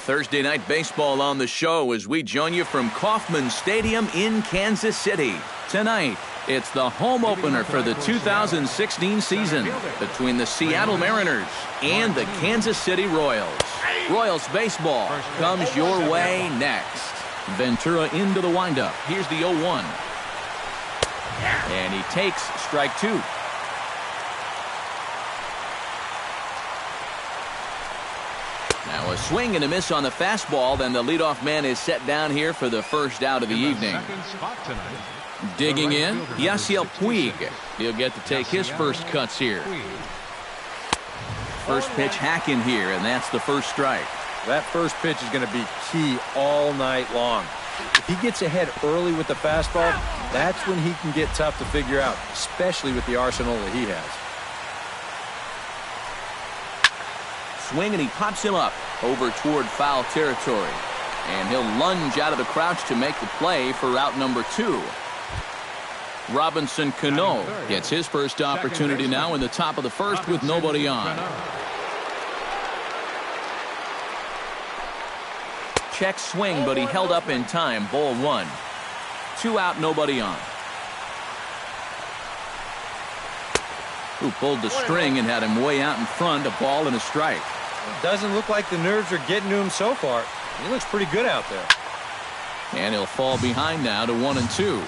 Thursday Night Baseball on the show as we join you from Kauffman Stadium in Kansas City. Tonight, it's the home opener for the 2016 season between the Seattle Mariners and the Kansas City Royals. Royals baseball comes your way next. Ventura into the windup. Here's the 0-1. And he takes strike two. Now a swing and a miss on the fastball. Then the leadoff man is set down here for the first out of the evening. Digging in, Yasiel Puig. He'll get to take his first cuts here. First pitch hack in here, and that's the first strike. That first pitch is going to be key all night long. If he gets ahead early with the fastball, that's when he can get tough to figure out, especially with the arsenal that he has. Swing, and he pops him up over toward foul territory. And he'll lunge out of the crouch to make the play for out number 2. Robinson Cano gets his first opportunity now in the top of the first with nobody on. Check swing, but he held up in time. Ball 1. 2 out, nobody on. Who pulled the string and had him way out in front, a ball and a strike. It doesn't look like the nerves are getting to him so far. He looks pretty good out there. And he'll fall behind now to 1-2.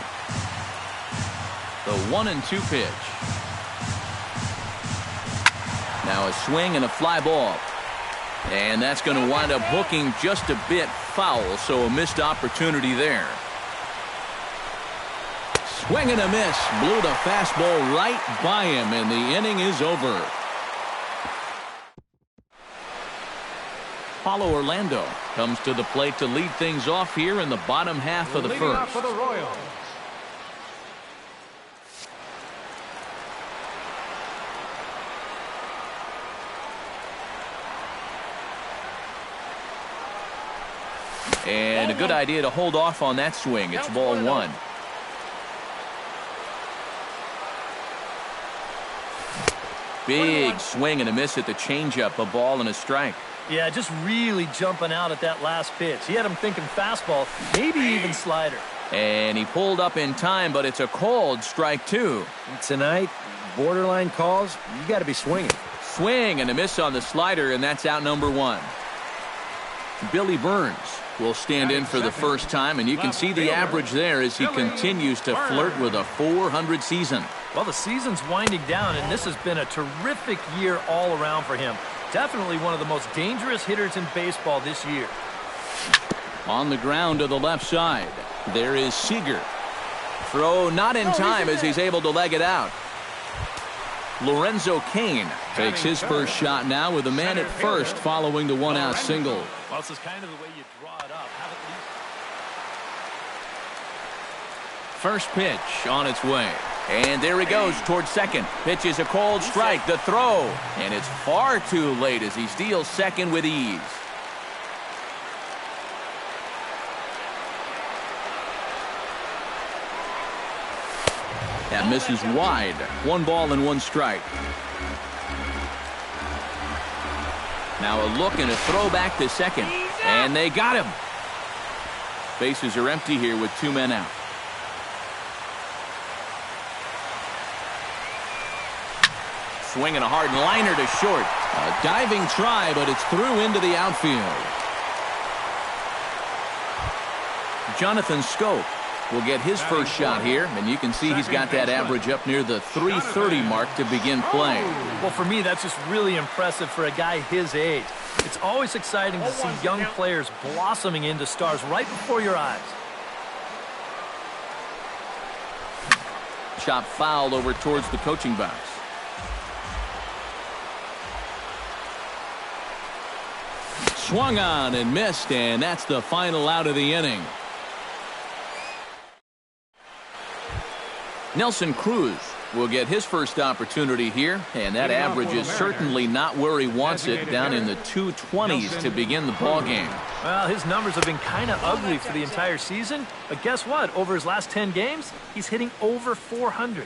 The 1-2 pitch. Now a swing and a fly ball. And that's going to wind up hooking just a bit foul, so a missed opportunity there. Swing and a miss. Blew the fastball right by him, and the inning is over. Paulo Orlando comes to the plate to lead things off here in the bottom half of the first. For the Royals. And a good idea to hold off on that swing. It's ball 1. Big swing and a miss at the changeup. A ball and a strike. Yeah, just really jumping out at that last pitch. He had him thinking fastball, maybe even slider. And he pulled up in time, but it's a called strike 2. Tonight, borderline calls, you got to be swinging. Swing and a miss on the slider, and that's out number 1. Billy Burns will stand in for the first time, and you can see the average there as he continues to flirt with a .400 season. Well, the season's winding down, and this has been a terrific year all around for him. Definitely one of the most dangerous hitters in baseball this year. On the ground to the left side, there is Seager. Throw not in time as he's able to leg it out. Lorenzo Cain takes his first shot now with a man at first following the one-out single. Well, this is kind of the way you draw it up. First pitch on its way. And there he goes towards second. Pitch is a cold strike. The throw. And it's far too late as he steals second with ease. That misses wide. 1 ball and 1 strike. Now a look and a throw back to second. And they got him. Bases are empty here with 2 men out. Swinging a hard liner to short. A diving try, but it's through into the outfield. Jonathan Scope will get his first shot here, and you can see he's got that average up near the .330 mark to begin play. Well, for me, that's just really impressive for a guy his age. It's always exciting to see young players blossoming into stars right before your eyes. Chop foul over towards the coaching box. Swung on and missed, and that's the final out of the inning. Nelson Cruz will get his first opportunity here, and that average is certainly not where he wants it, down in the 220s to begin the ball game. Well, his numbers have been kind of ugly for the entire season, but guess what? Over his last 10 games, he's hitting over .400.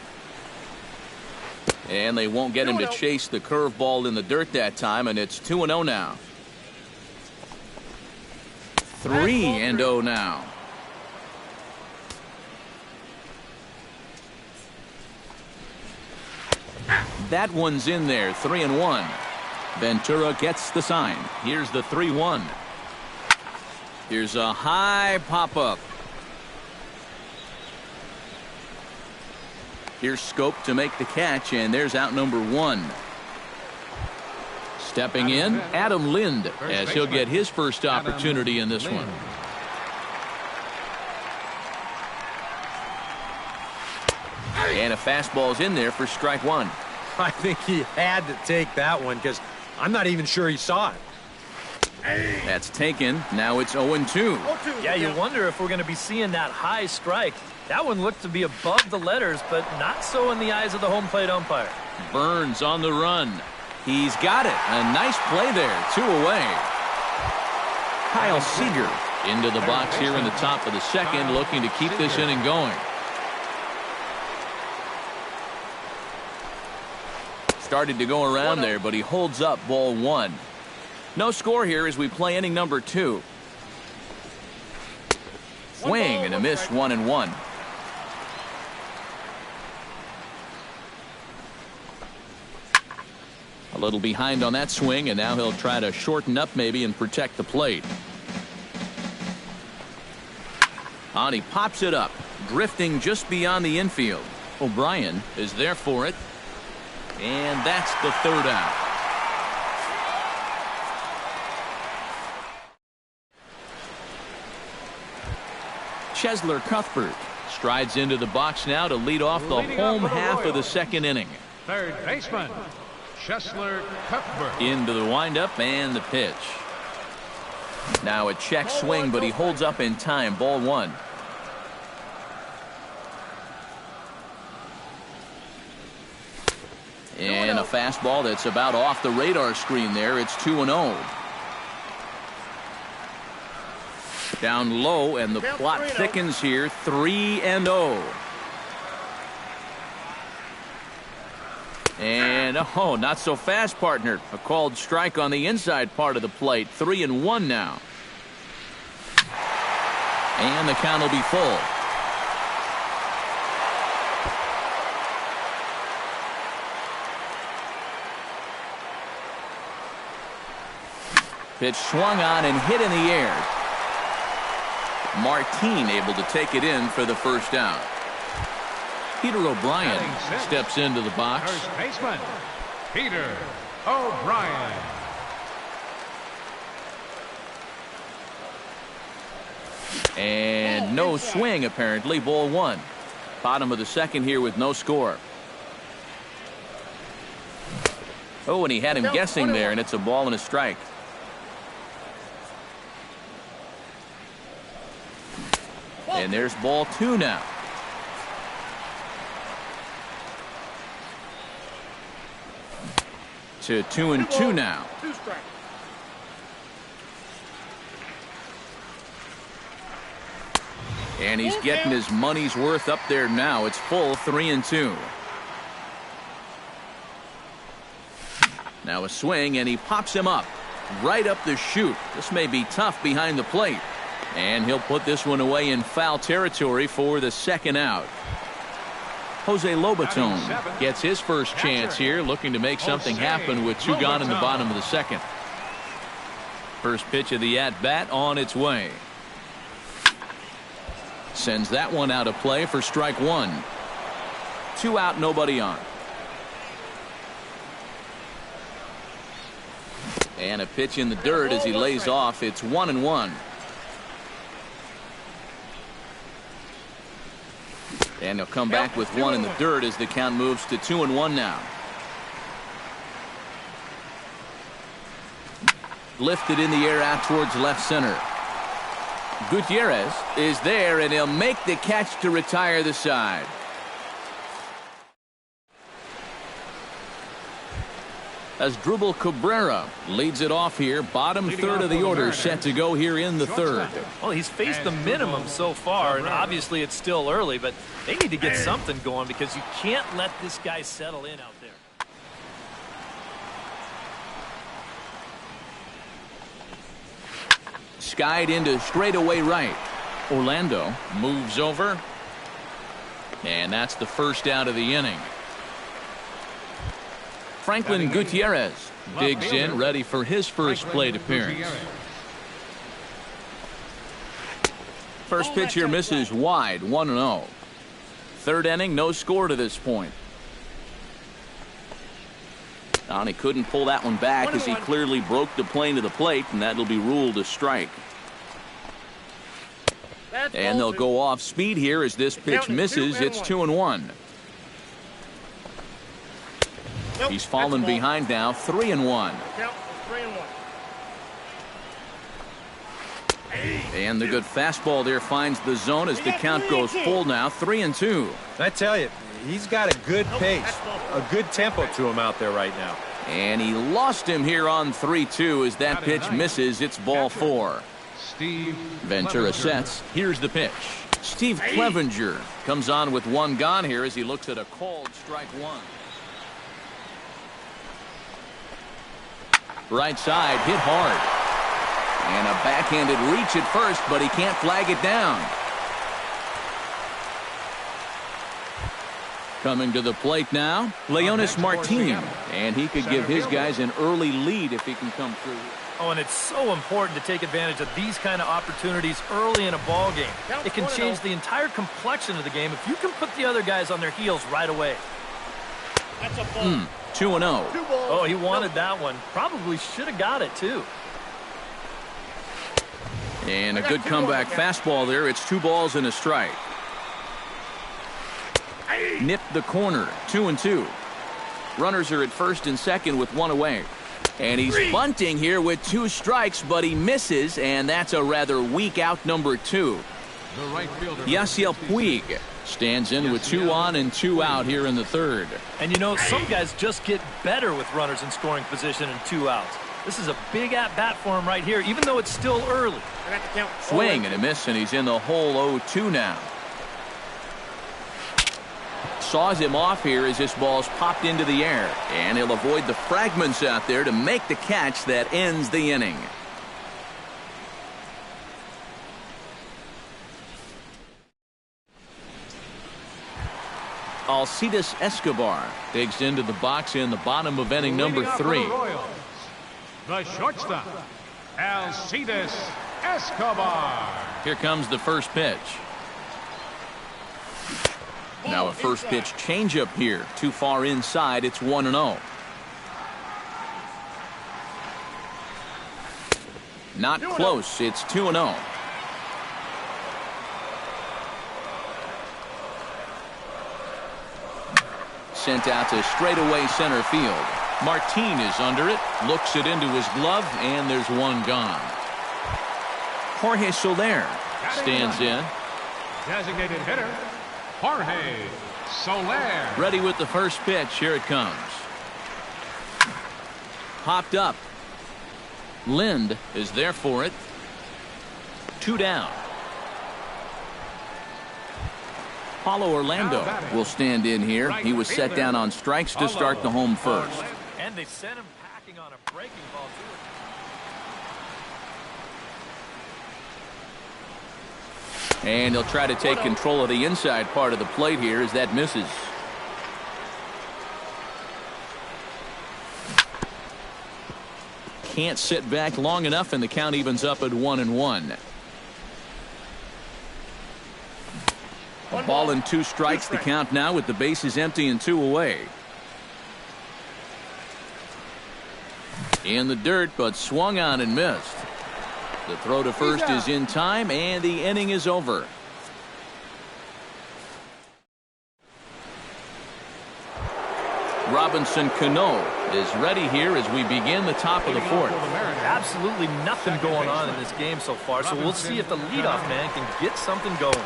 And they won't get him to chase the curveball in the dirt that time, and it's 2-0 now. 3-0 now. That one's in there, 3-1. Ventura gets the sign. Here's the 3-1. Here's a high pop-up. Here's Scope to make the catch, and there's out number 1. Stepping in, Adam Lind, as he'll get his first opportunity in this one. And a fastball's in there for strike 1. I think he had to take that one because I'm not even sure he saw it. That's taken. Now it's 0-2. Yeah, you wonder if we're going to be seeing that high strike. That one looked to be above the letters, but not so in the eyes of the home plate umpire. Burns on the run. He's got it. A nice play there. 2 away. Kyle Seager into the box here in the top of the second, looking to keep this inning going. Started to go around there, but he holds up ball 1. No score here as we play inning number 2. Swing and a miss, 1-1. A little behind on that swing, and now he'll try to shorten up maybe and protect the plate. And he pops it up, drifting just beyond the infield. O'Brien is there for it. And that's the 3rd out. Chesler Cuthbert strides into the box now to lead off the home half of the second inning. Third baseman, Chesler Cuthbert. Into the windup and the pitch. Now a check swing, but he holds up in time. Ball 1. And a fastball that's about off the radar screen there. It's 2-0. Down low, and the plot thickens here. 3-0. And oh, not so fast, partner. A called strike on the inside part of the plate. 3-1 now. And the count will be full. Pitch swung on and hit in the air. Martin able to take it in for the first out. Peter O'Brien steps into the box. First baseman, Peter O'Brien. And no swing apparently. Ball 1. Bottom of the second here with no score. Oh, and he had him guessing there, and it's a ball and a strike. And there's ball 2 now. To 2-2 now. And he's getting his money's worth up there now. It's full 3-2. Now a swing, and he pops him up right up the chute. This may be tough behind the plate. And he'll put this one away in foul territory for the second out. Jose Lobaton gets his first chance here, looking to make something happen with 2 gone in the bottom of the second. First pitch of the at-bat on its way. Sends that one out of play for strike 1. 2 out, nobody on. And a pitch in the dirt as he lays off. It's 1-1. And he'll come back with 1 in the dirt as the count moves to 2-1 now. Lifted in the air out towards left center. Gutierrez is there, and he'll make the catch to retire the side. Asdrubal Cabrera leads it off here. Bottom third of the order set to go here in the third. Well, he's faced the minimum so far, and obviously it's still early, but they need to get something going because you can't let this guy settle in out there. skied into straightaway right. Orlando moves over. And that's the first out of the inning. Franklin Gutierrez digs in, ready for his first plate appearance. First pitch here misses wide, 1-0. Third inning, no score to this point. And he couldn't pull that one back as he clearly broke the plane to the plate, and that'll be ruled a strike. And they'll go off speed here as this pitch misses. It's 2-1. He's fallen behind now, 3-1. And the good fastball there finds the zone as the count goes full now, 3-2. I tell you, he's got a good pace, a good tempo to him out there right now. And he lost him here on 3-2 as that pitch misses. It's ball 4. Ventura sets. Here's the pitch. Steve Clevenger comes on with one gone here as he looks at a called strike one. Right side hit hard. And a backhanded reach at first, but he can't flag it down. Coming to the plate now, Leonis Martin. And he could give his guys an early lead if he can come through. Oh, and it's so important to take advantage of these kind of opportunities early in a ball game. It can change the entire complexion of the game if you can put the other guys on their heels right away. 2-0. Oh, he wanted that one. Probably should have got it, too. And a good comeback fastball there. It's 2 balls and a strike. Nipped the corner, 2-2. Runners are at first and second with 1 away. And he's bunting here with 2 strikes, but he misses, and that's a rather weak out number 2. Yasiel Puig stands in with 2 on and 2 out here in the third. And you know, some guys just get better with runners in scoring position and 2 outs. This is a big at-bat for him right here, even though it's still early. Swing and a miss, and he's in the hole 0-2 now. Saws him off here as this ball's popped into the air. And he'll avoid the fragments out there to make the catch that ends the inning. Alcides Escobar digs into the box in the bottom of inning number 3. The shortstop, Alcides Escobar. Here comes the first pitch. Now a first pitch changeup here. Too far inside. It's 1-0. Not close. It's 2-0. Sent out to straightaway center field. Martin is under it. Looks it into his glove, and there's one gone. Jorge Soler stands in. Designated hitter, Jorge Soler. Ready with the first pitch. Here it comes. Popped up. Lind is there for it. 2 down. Paulo Orlando will stand in here. He was set down on strikes to start the home first. And they sent him packing on a breaking ball, too. And he'll try to take control of the inside part of the plate here as that misses. Can't sit back long enough, and the count evens up at 1-1. A ball and 2 strikes the count now with the bases empty and 2 away. In the dirt, but swung on and missed. The throw to first is in time, and the inning is over. Robinson Cano is ready here as we begin the top of the 4th. Absolutely nothing going on in this game so far, so we'll see if the leadoff man can get something going.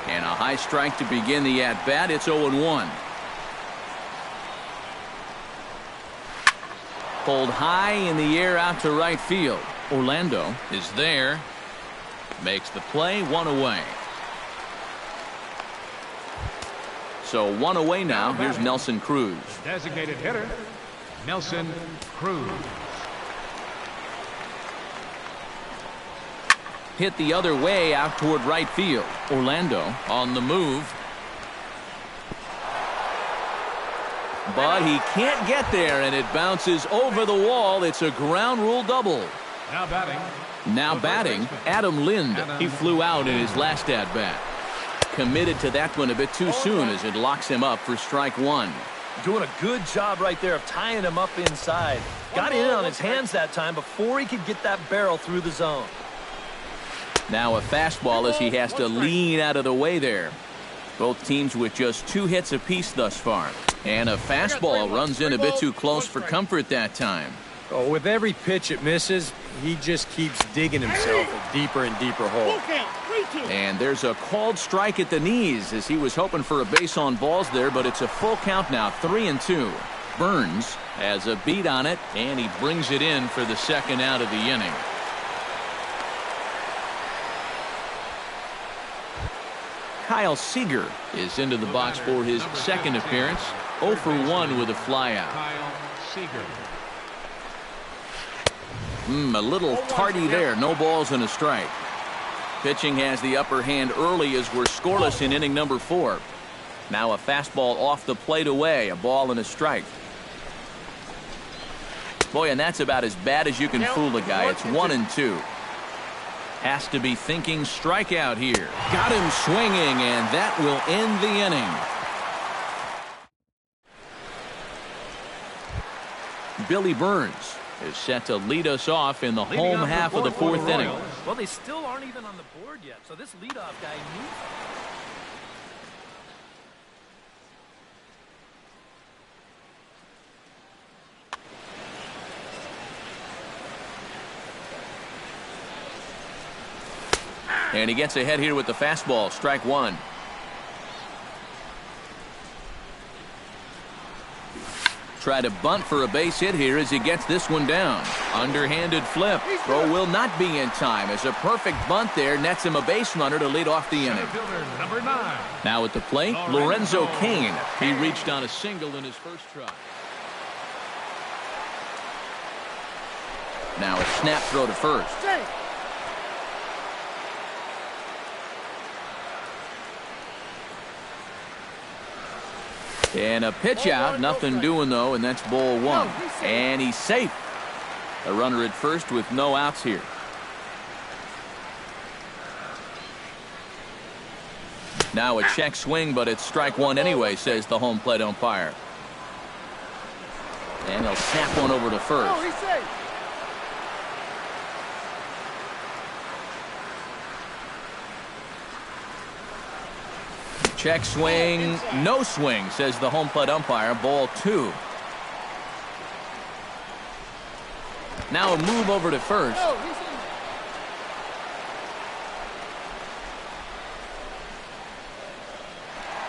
And a high strike to begin the at-bat. It's 0-1. Pulled high in the air out to right field. Orlando is there. Makes the play, 1 away. So 1 away now. Here's Nelson Cruz. Designated hitter, Nelson Cruz. hit the other way out toward right field. Orlando on the move. But he can't get there, and it bounces over the wall. It's a ground rule double. Now batting, Adam Lind. He flew out in his last at-bat. Committed to that one a bit too soon as it locks him up for strike one. Doing a good job right there of tying him up inside. Got in on his hands that time before he could get that barrel through the zone. Now a fastball as he has to lean out of the way there. Both teams with just 2 hits apiece thus far. And a fastball runs in a bit too close for comfort that time. Oh, with every pitch it misses, he just keeps digging himself a deeper and deeper hole. And there's a called strike at the knees as he was hoping for a base on balls there, but it's a full count now, 3-2. Burns has a beat on it, and he brings it in for the second out of the inning. Kyle Seager is into the box for his second appearance. 0 for 1 with a flyout. Kyle Seager. A little tardy there. No balls and a strike. Pitching has the upper hand early as we're scoreless in inning number 4. Now a fastball off the plate away. A ball and a strike. Boy, and that's about as bad as you can fool a guy. It's 1-2. Has to be thinking strikeout here. Got him swinging, and that will end the inning. Billy Burns is set to lead us off in the home half of the 4th inning. Well, they still aren't even on the board yet, so this leadoff guy needs. And he gets ahead here with the fastball. Strike one. Try to bunt for a base hit here as he gets this one down. Underhanded flip. Throw will not be in time as a perfect bunt there nets him a base runner to lead off the inning. Number 9. Now at the plate, Lorenzo Cain. He reached on a single in his first try. Now a snap throw to first. And a pitch out, nothing doing though, and that's ball one. And he's safe. A runner at first with no outs here. Now a check swing, but it's strike one anyway, says the home plate umpire. And he'll snap one over to first. Check swing, no swing, says the home plate umpire. Ball two. Now a move over to first.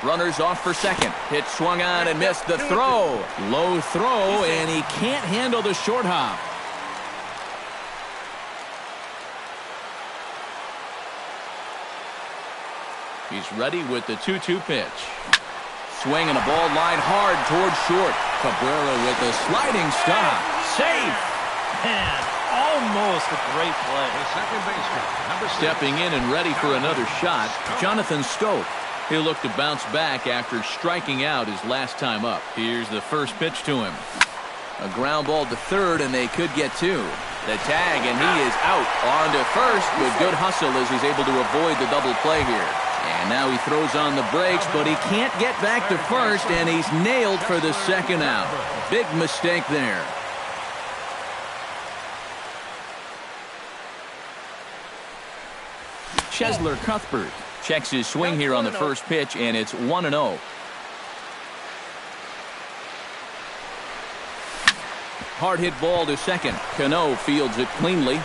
Runners off for second. Pitch swung on and missed the throw. Low throw, and he can't handle the short hop. He's ready with the 2-2 pitch. Swing and a ball lined hard towards short. Cabrera with a sliding stop. Safe. Man, almost a great play. The second baseman, number 6. Stepping in and ready for another shot, Jonathan Stope. He'll look to bounce back after striking out his last time up. Here's the first pitch to him. A ground ball to third, and they could get two. The tag, and he is out on to first with good hustle as he's able to avoid the double play here. And now he throws on the brakes, but he can't get back to first, and he's nailed for the second out. Big mistake there. Chesler Cuthbert checks his swing here on the first pitch, and it's 1-0. Hard hit ball to second. Cano fields it cleanly.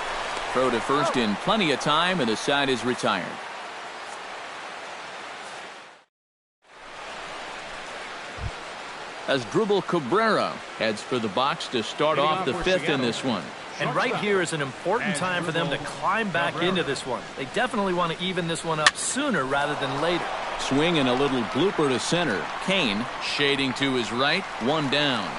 Throw to first in plenty of time, and the side is retired. As Drupal Cabrera heads for the box to start off the fifth in this one. And right here is an important time for them to climb back into this one. They definitely want to even this one up sooner rather than later. Swing and a little blooper to center. Kane shading to his right. One down.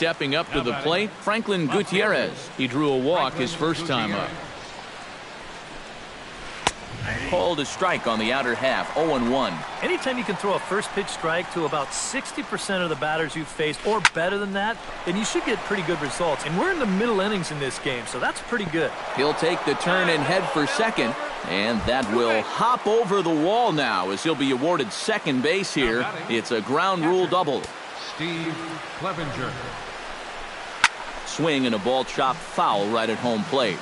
stepping up to the plate, Franklin Gutierrez. He drew a walk his first time up. Called a strike on the outer half, 0-1. Anytime you can throw a first pitch strike to about 60% of the batters you've faced or better than that, then you should get pretty good results. And we're in the middle innings in this game, so that's pretty good. He'll take the turn and head for second. And that will hop over the wall now as he'll be awarded second base here. It's a ground rule double. Steve Clevenger. Swing and a ball chopped foul right at home plate.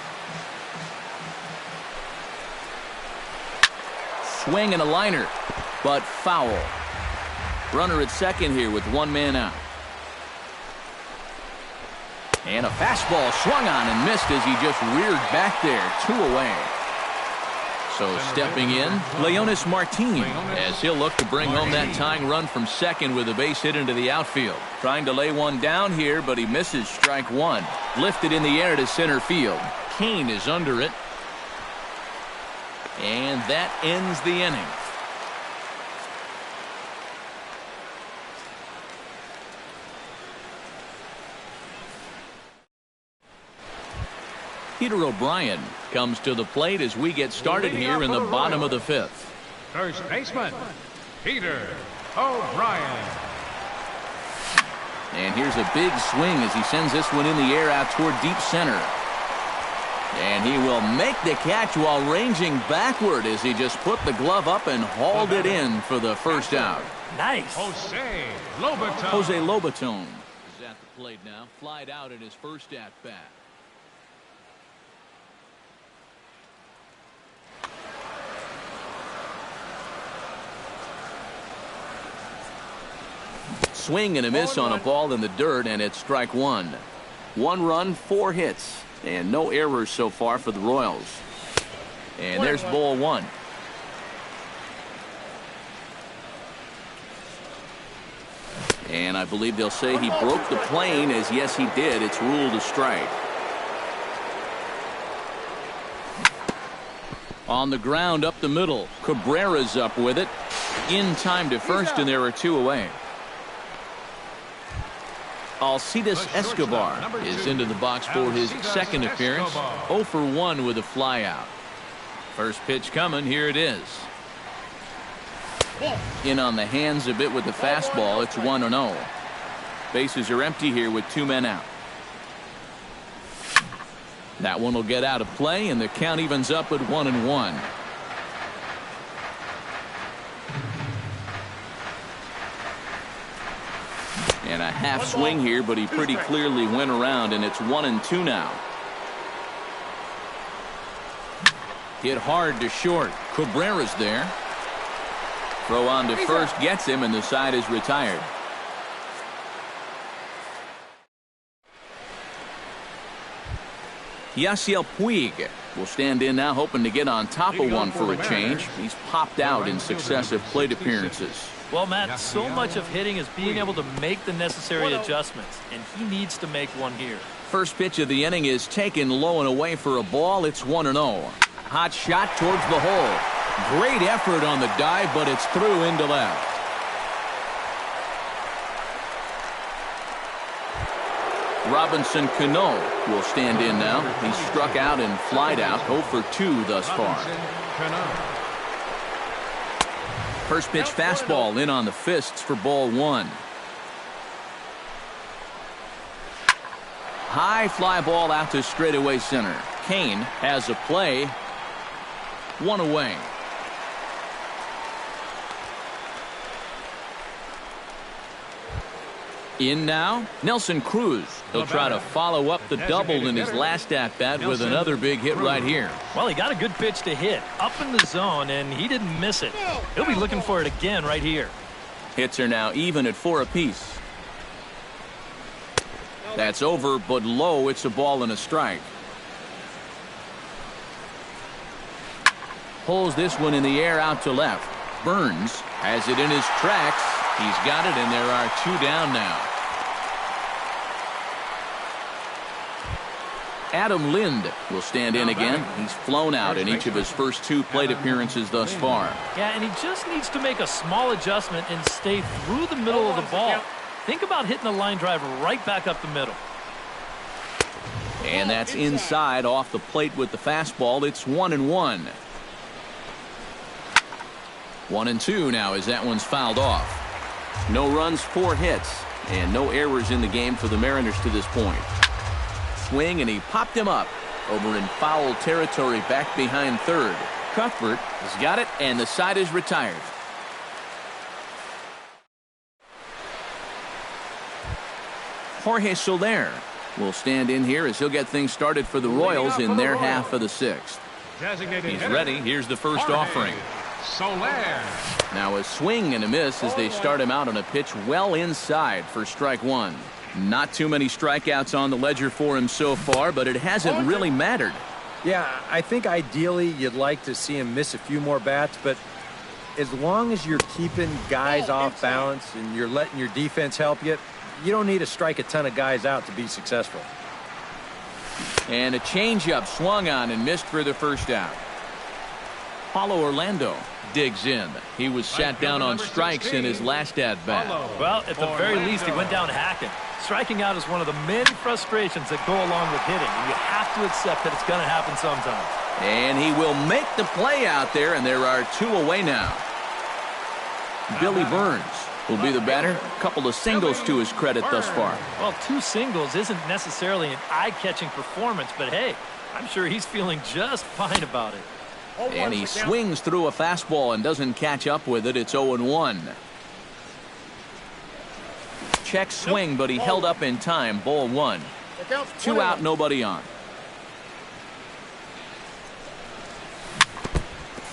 Swing and a liner, but foul. Runner at second here with one man out. And a fastball swung on and missed as he just reared back there, 2 away. So stepping in, Leonis Martin, as he'll look to bring home that tying run from second with a base hit into the outfield. Trying to lay one down here, but he misses strike one. Lifted in the air to center field. Kane is under it. And that ends the inning. Peter O'Brien comes to the plate as we get started here in the bottom of the fifth. First baseman, Peter O'Brien. And here's a big swing as he sends this one in the air out toward deep center. And he will make the catch while ranging backward as he just put the glove up and hauled it in for the first out. Nice. Jose Lobaton. Jose Lobaton is at the plate now, flied out in his first at bat. Swing and a miss on a ball in the dirt, and it's strike one. 1 run, 4 hits, and no errors so far for the Royals. And there's ball one. And I believe they'll say he broke the plane, as yes he did. It's ruled a strike. On the ground up the middle, Cabrera's up with it. In time to first, and there are 2 away. Alcides Escobar is into the box for his second appearance. 0 for 1 with a flyout. First pitch coming. Here it is. In on the hands a bit with the fastball. It's 1-0. Bases are empty here with 2 men out. That one will get out of play, and the count evens up at 1-1. And a half swing here, but he pretty clearly went around, and it's 1-2 now. Hit hard to short. Cabrera's there. Throw on to first gets him, and the side is retired. Yasiel Puig will stand in now, hoping to get on top of one for a change. He's popped out in successive plate appearances. Well, Matt, so much of hitting is being able to make the necessary adjustments, and he needs to make one here. First pitch of the inning is taken low and away for a ball. It's 1-0. Hot shot towards the hole. Great effort on the dive, but it's through into left. Robinson Cano will stand in now. He's struck out and flied out. 0 for 2 thus far. First pitch fastball in on the fists for ball one. High fly ball out to straightaway center. Kane has a play. 1 away. In now, Nelson Cruz. He'll try to follow up the double in his last at-bat with another big hit right here. Well, he got a good pitch to hit up in the zone, and he didn't miss it. He'll be looking for it again right here. Hits are now even at 4 apiece. That's over, but low. It's a ball and a strike. Pulls this one in the air out to left. Burns has it in his tracks. He's got it, and there are 2 down now. Adam Lind will stand in again. He's flown out in each of his first 2 plate appearances thus far. Yeah, and he just needs to make a small adjustment and stay through the middle of the ball. Think about hitting the line drive right back up the middle. And that's inside off the plate with the fastball. It's 1-1. 1-2 now as that one's fouled off. No runs, 4 hits, and no errors in the game for the Mariners to this point. Swing, and he popped him up over in foul territory back behind third. Cuthbert has got it, and the side is retired. Jorge Soler will stand in here as he'll get things started for the Royals in their half of the 6th. He's ready. Here's the first offering. Soler. Now a swing and a miss as they start him out on a pitch well inside for strike 1. Not too many strikeouts on the ledger for him so far, but it hasn't really mattered. Yeah, I think ideally you'd like to see him miss a few more bats, but as long as you're keeping guys off balance and you're letting your defense help you, you don't need to strike a ton of guys out to be successful. And a changeup swung on and missed for the first out. Paulo Orlando digs in. He was sat down on strikes in his last at-bat. Well, at the very least, he went down hacking. Striking out is one of the many frustrations that go along with hitting. And you have to accept that it's going to happen sometime. And he will make the play out there, and there are 2 away now. Billy Burns will be the batter. A couple of singles to his credit thus far. Well, 2 singles isn't necessarily an eye-catching performance, but hey, I'm sure he's feeling just fine about it. And he swings through a fastball and doesn't catch up with it. It's 0-1. Check swing, but he held up in time. Ball 1. 2 out, nobody on.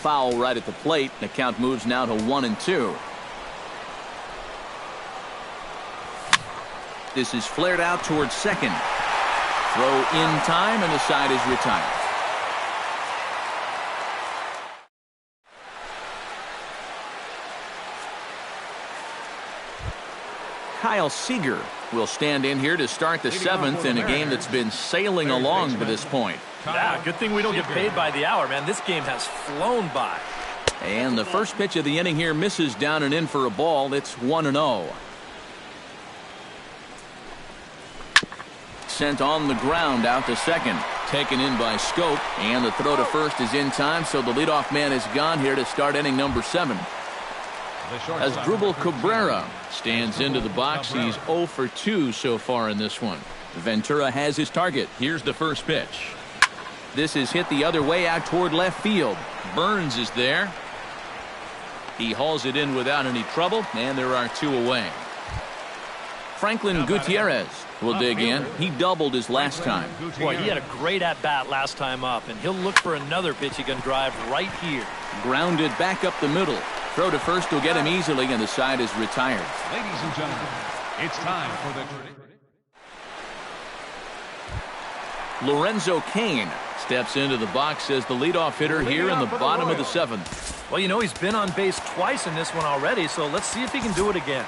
Foul right at the plate. The count moves now to 1-2. This is flared out towards second. Throw in time, and the side is retired. Kyle Seager will stand in here to start the 7th in a game that's been sailing along to this point. Yeah, good thing we don't get paid by the hour, man. This game has flown by. And the first pitch of the inning here misses down and in for a ball. It's 1-0. Sent on the ground out to second. Taken in by Scope, and the throw to first is in time, so the leadoff man is gone here to start inning number 7. As Drubal Cabrera stands into the box, he's 0 for 2 so far in this one. Ventura has his target. Here's the first pitch. This is hit the other way out toward left field. Burns is there. He hauls it in without any trouble, and there are 2 away. Franklin Gutierrez will dig in. He doubled his last time. Boy, he had a great at-bat last time up, and he'll look for another pitch he can drive right here. Grounded back up the middle. Throw to first will get him easily, and the side is retired. Ladies and gentlemen, it's time for the... Lorenzo Cain steps into the box as the leadoff hitter here in the bottom of the 7th. Well, you know, he's been on base twice in this one already, so let's see if he can do it again.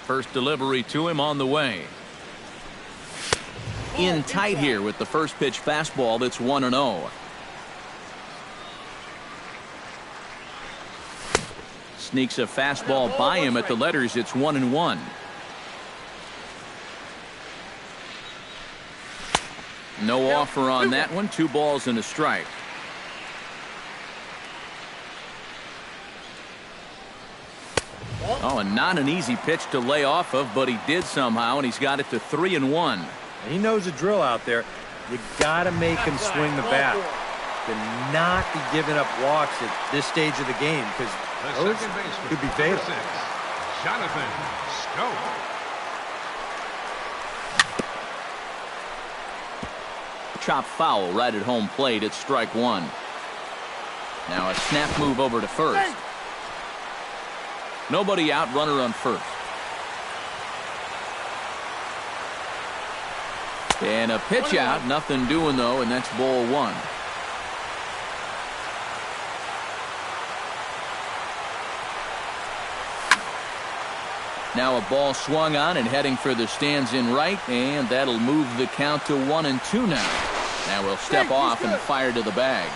First delivery to him on the way. In tight here with the first pitch fastball. That's 1-0. Sneaks a fastball by him at the letters. It's 1-1. No offer on that one. 2 balls and a strike. Oh, and not an easy pitch to lay off of, but he did somehow, and he's got it to 3-1. He knows the drill out there. You got to make him swing the bat. To not be giving up walks at this stage of the game, because those could be fatal. Jonathan Scope. Chop foul right at home plate. It's strike 1. Now a snap move over to first. Nobody out, runner on first. And a pitch out, nothing doing though, and that's ball 1. Now a ball swung on and heading for the stands in right, and that'll move the count to 1-2 now. Now we'll step off and fire to the bag.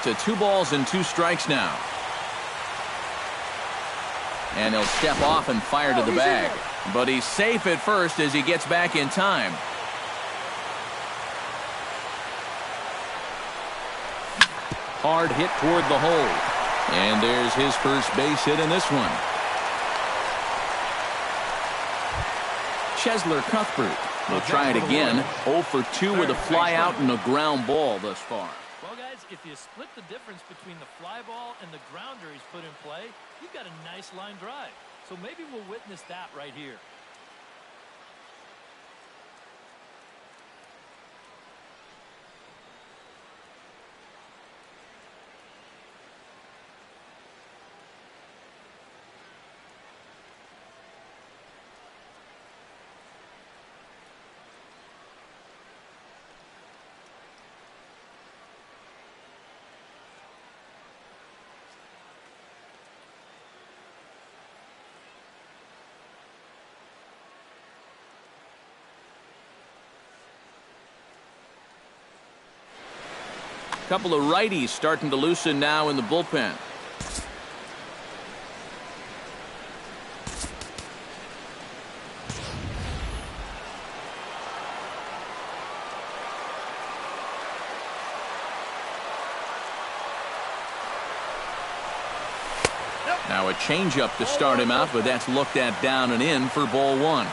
To 2 balls and 2 strikes now. And he'll step off and fire to the bag. But he's safe at first as he gets back in time. Hard hit toward the hole. And there's his first base hit in this one. Chesler Cuthbert will try it again. 0 for 2 with a fly out and a ground ball thus far. Well, guys, if you split the difference between the fly ball and the grounder he's put in play, you've got a nice line drive. So maybe we'll witness that right here. Couple of righties starting to loosen now in the bullpen. Now a changeup to start him out, but that's looked at down and in for ball 1.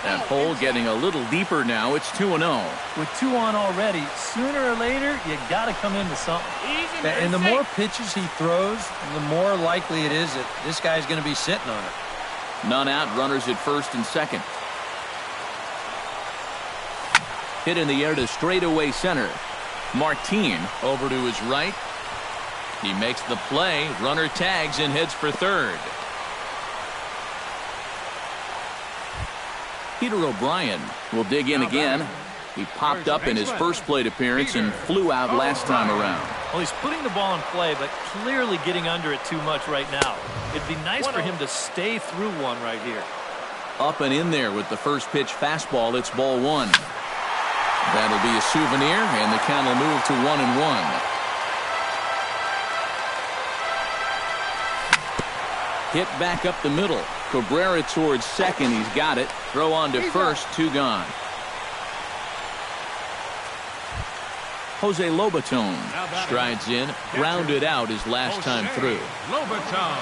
That hole getting a little deeper now. It's 2-0. With 2 on already, sooner or later, you got to come into something. And the more pitches he throws, the more likely it is that this guy's going to be sitting on it. None out, runners at first and second. Hit in the air to straightaway center. Martin over to his right. He makes the play. Runner tags and heads for third. Peter O'Brien will dig in again. He popped up in his first plate appearance and flew out last time around. Well, he's putting the ball in play, but clearly getting under it too much right now. It'd be nice for him to stay through one right here. Up and in there with the first pitch fastball. It's ball 1. That'll be a souvenir, and the count will move to 1-1. Hit back up the middle. Cabrera towards second. He's got it. Throw on to first. 2 gone. Jose Lobaton strides in. Grounded out his last time through. Lobaton.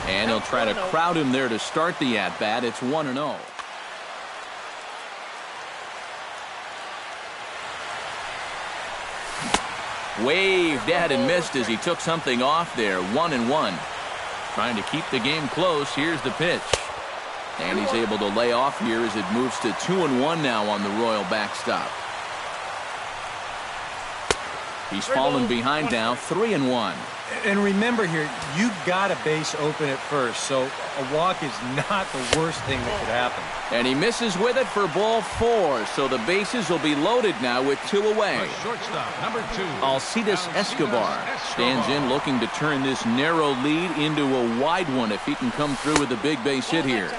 And he'll try to crowd him there to start the at-bat. It's 1-0. Waved at and missed as he took something off there. 1-1. Trying to keep the game close. Here's the pitch. And he's able to lay off here as it moves to 2-1 now on the Royal backstop. He's fallen behind now. 3-1. And remember here, you got a base open at first, so a walk is not the worst thing that could happen. And he misses with it for ball 4, so the bases will be loaded now with 2 away. The shortstop, number 2. Alcides Escobar stands in looking to turn this narrow lead into a wide one if he can come through with a big base hit here.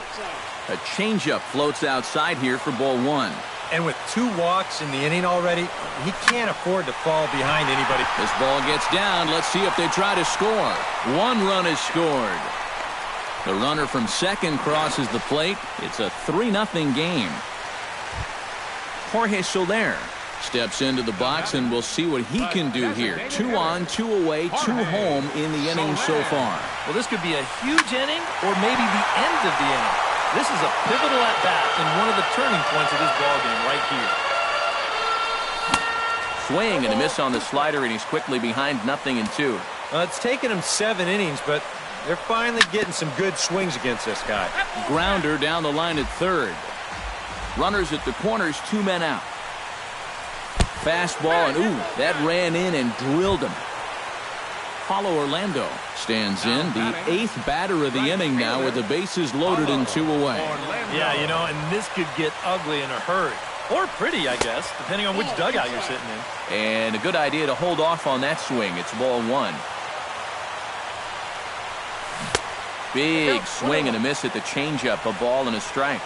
A changeup floats outside here for ball 1. And with 2 walks in the inning already, he can't afford to fall behind anybody. This ball gets down. Let's see if they try to score. 1 run is scored. The runner from second crosses the plate. It's a 3-0 game. Jorge Soler steps into the box, and we'll see what he can do here. 2 on, 2 away, 2 home in the inning so far. Well, this could be a huge inning or maybe the end of the inning. This is a pivotal at-bat and one of the turning points of this ballgame right here. Swing and a miss on the slider, and he's quickly behind 0-2. Well, it's taken him 7 innings, but they're finally getting some good swings against this guy. Grounder down the line at third. Runners at the corners, 2 men out. Fastball, and ooh, that ran in and drilled him. Paulo Orlando stands in, the 8th batter of the inning now with the bases loaded and 2 away. Yeah, you know, and this could get ugly in a hurry. Or pretty, I guess, depending on which dugout you're sitting in. And a good idea to hold off on that swing. It's ball 1. Big swing and a miss at the changeup. A ball and a strike.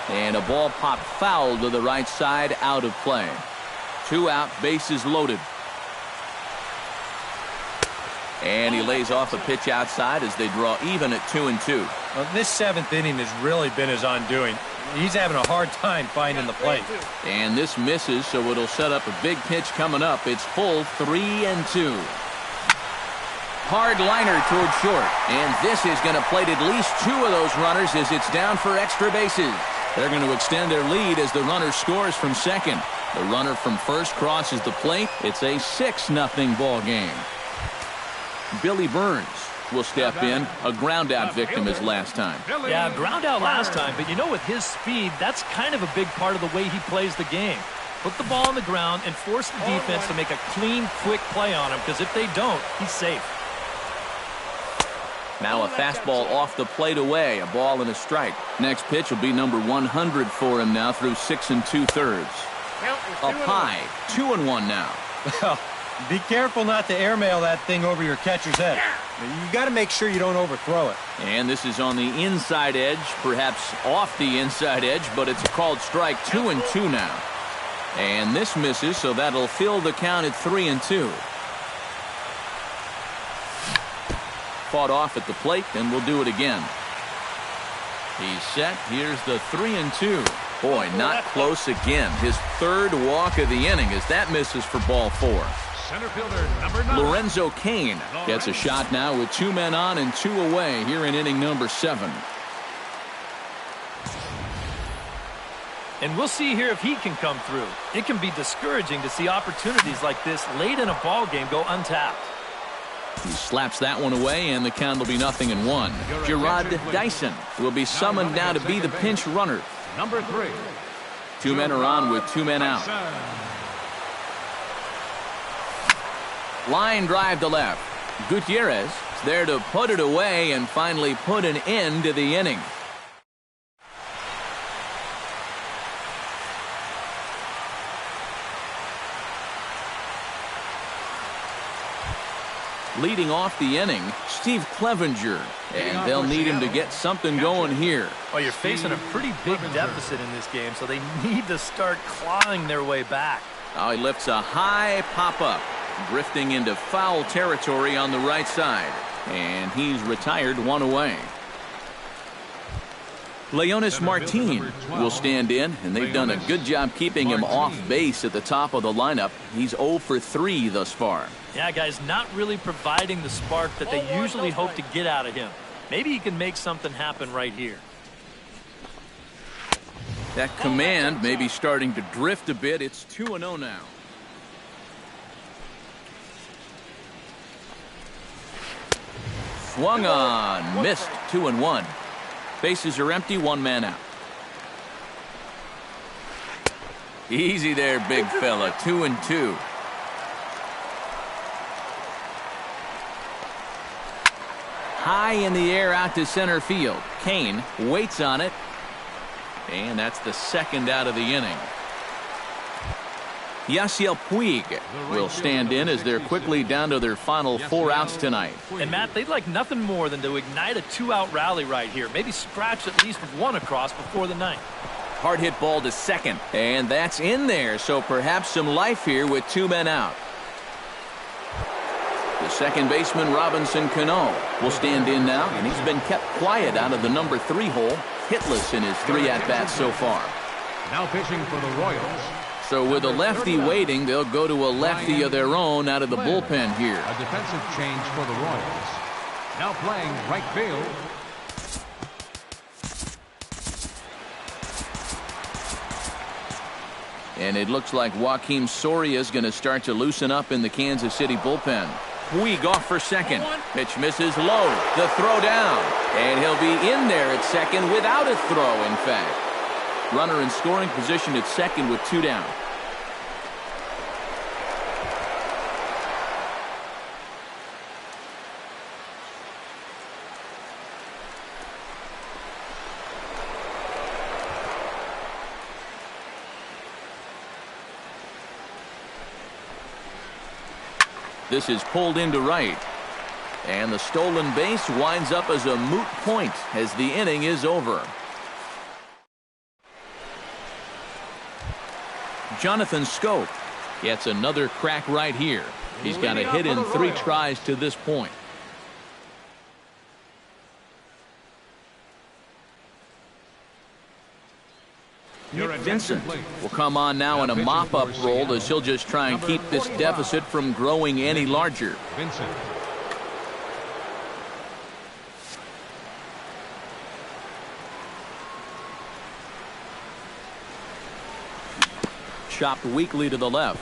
And a ball popped foul to the right side, out of play. 2 out, bases loaded. And he lays off a pitch outside as they draw even at 2-2. Well, this 7th inning has really been his undoing. He's having a hard time finding the plate. And this misses, so it'll set up a big pitch coming up. It's full 3-2. Hard liner toward short. And this is going to plate at least 2 of those runners as it's down for extra bases. They're going to extend their lead as the runner scores from second. The runner from first crosses the plate. It's a 6-0 ball game. Billy Burns will step in. A ground out victim his last time. Yeah, ground out last time, but you know, with his speed, that's kind of a big part of the way he plays the game. Put the ball on the ground and force the defense to make a clean, quick play on him, because if they don't, he's safe. Now a fastball off the plate away. A ball and a strike. Next pitch will be number 100 for him now through 6 2/3. Up high, 2-1 now. Well, be careful not to airmail that thing over your catcher's head. You got to make sure you don't overthrow it. And this is on the inside edge, perhaps off the inside edge, but it's a called strike. 2-2 now. And this misses, so that'll fill the count at 3-2. Fought off at the plate, and we'll do it again. He's set. Here's the 3-2. Boy, not close again. His 3rd walk of the inning as that misses for ball 4. Center fielder number 9. Lorenzo Cain gets a shot now with 2 men on and 2 away here in inning number 7. And we'll see here if he can come through. It can be discouraging to see opportunities like this late in a ball game go untapped. He slaps that one away, and the count will be 0-1. Gerard Dyson will be summoned now to be the pinch runner. Number 3. 2 men are on with 2 men out. Line drive to left. Gutierrez is there to put it away and finally put an end to the inning. Leading off the inning, Steve Clevenger, and they'll need him to get something going here. Well, you're facing a pretty big deficit in this game, so they need to start clawing their way back. Now he lifts a high pop-up, drifting into foul territory on the right side, and he's retired 1 away. Leonis Martin will stand in, and they've done a good job keeping him off base at the top of the lineup. He's 0 for 3 thus far. Yeah, guys, not really providing the spark that they usually hope to get out of him. Maybe he can make something happen right here. That command may be starting to drift a bit. It's 2-0 now. Swung on, missed. 2-1. Bases are empty, 1 man out. Easy there, big fella. 2-2. High in the air out to center field. Cain waits on it. And that's the 2nd out of the inning. Yasiel Puig will stand in as they're quickly down to their final 4 outs tonight. And Matt, they'd like nothing more than to ignite a 2-out rally right here. Maybe scratch at least 1 across before the 9th. Hard hit ball to second. And that's in there, so perhaps some life here with 2 men out. The second baseman, Robinson Cano, will stand in now, and he's been kept quiet out of the number 3 hole, hitless in his 3 at-bats so far. Now pitching for the Royals. So with a lefty waiting, they'll go to a lefty of their own out of the bullpen here. A defensive change for the Royals. Now playing right field. And it looks like Joakim Soria is going to start to loosen up in the Kansas City bullpen. Puig off for second. Pitch misses low. The throw down. And he'll be in there at second without a throw, in fact. Runner in scoring position at second with 2 down. This is pulled into right. And the stolen base winds up as a moot point as the inning is over. Jonathan Scope gets another crack right here. He's got a hit in 3 tries to this point. Nick Vincent will come on now in a mop-up role as he'll just try and keep this deficit from growing any larger. Vincent. Chopped weakly to the left.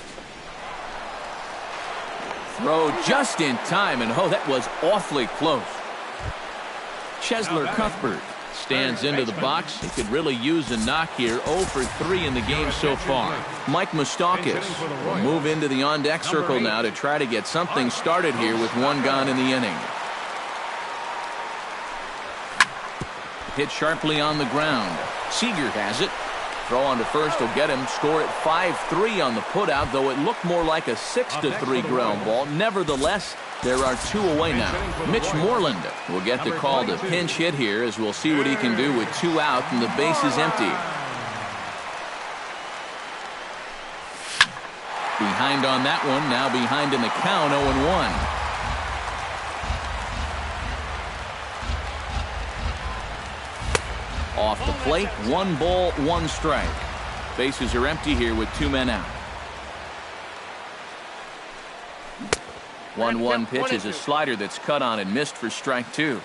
Throw just in time, and oh, that was awfully close. Chesler Cuthbert stands into the box. He could really use a knock here. 0 for 3 in the game so far. Mike Moustakas will move into the on-deck circle now to try to get something started here with 1 gone in the inning. Hit sharply on the ground. Seager has it. Throw on to first will get him. Score at 5-3 on the putout, though it looked more like a 6-3 ground ball. Nevertheless, there are 2 away now. Mitch Moreland will get the call to pinch hit here as we'll see what he can do with 2 out and the base is empty. Behind on that one, now behind in the count, 0-1. Off the plate, 1 ball, 1 strike. Bases are empty here with 2 men out. 1-1 pitch is a slider that's cut on and missed for strike 2.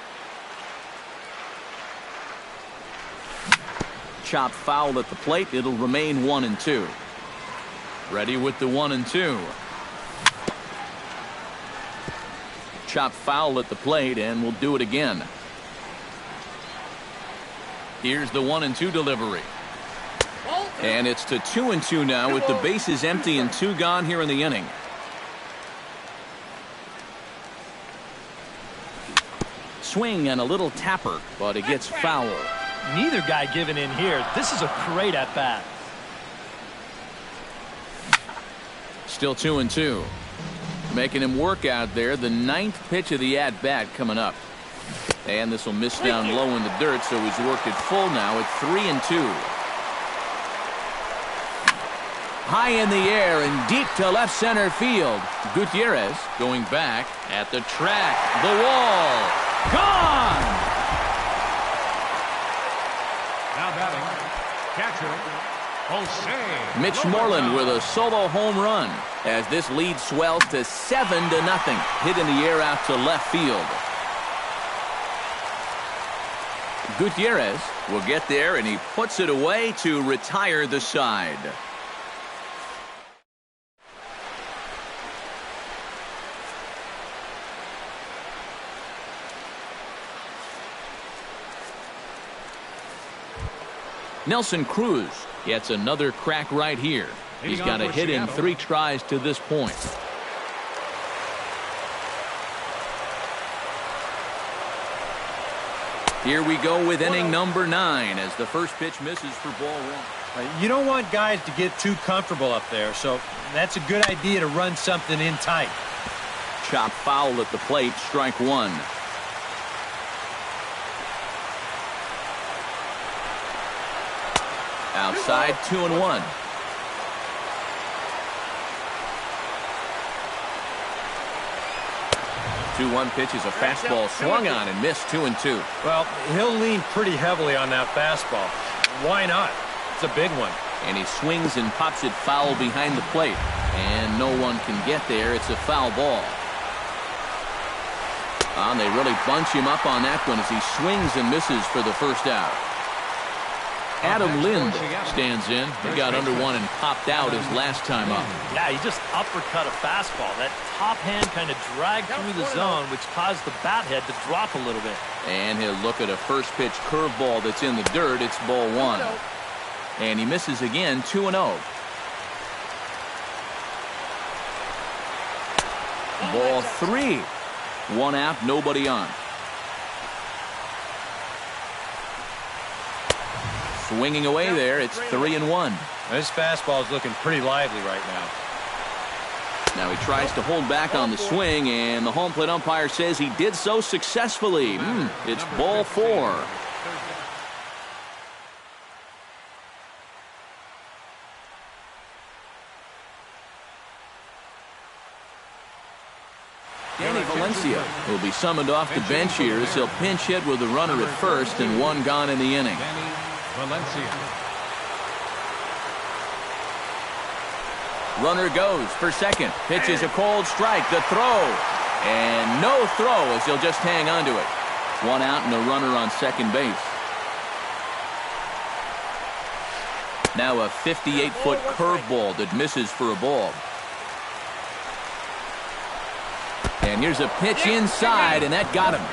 Chopped foul at the plate. It'll remain 1-2. Ready with the 1-2. Chopped foul at the plate, and we'll do it again. Here's the 1-2 delivery. And it's to 2-2 now with the bases empty and 2 gone here in the inning. Swing and a little tapper, but it gets foul. Neither guy giving in here. This is a great at-bat. Still 2-2. Making him work out there. The 9th pitch of the at-bat coming up. And this will miss down low in the dirt, so he's worked it full now at 3-2. High in the air and deep to left center field. Gutierrez going back at the track. The wall. Gone! Now batting, catcher, Jose. Mitch Moreland with a solo home run as this lead swells to 7-0. Hit in the air out to left field. Gutierrez will get there, and he puts it away to retire the side. Nelson Cruz gets another crack right here. He's got a hit in 3 tries to this point. Here we go with inning number 9 as the first pitch misses for ball 1. You don't want guys to get too comfortable up there, so that's a good idea to run something in tight. Chop foul at the plate, strike 1. Outside, 2-1. 2-1 pitch is a fastball swung on and missed. 2-2. Well, he'll lean pretty heavily on that fastball. Why not? It's a big one. And he swings and pops it foul behind the plate. And no one can get there. It's a foul ball. And they really bunch him up on that one as he swings and misses for the first out. Adam Lind stands in. He got under one and popped out his last time up. Yeah, he just uppercut a fastball. That top hand kind of dragged through the zone, which caused the bat head to drop a little bit. And he'll look at a first pitch curveball that's in the dirt. It's ball 1. And he misses again, 2-0. Ball 3. 1 out, nobody on. Swinging away there, it's 3-1. This fastball is looking pretty lively right now. Now he tries to hold back on the swing, and the home plate umpire says he did so successfully. It's ball 4. Danny Valencia will be summoned off the bench here as he'll pinch hit with the runner at first and 1 gone in the inning. Danny Valencia. Runner goes for second. Pitches a cold strike. The throw. And no throw as he'll just hang on to it. 1 out and a runner on second base. Now a 58-foot curveball that misses for a ball. And here's a pitch inside, and that got him.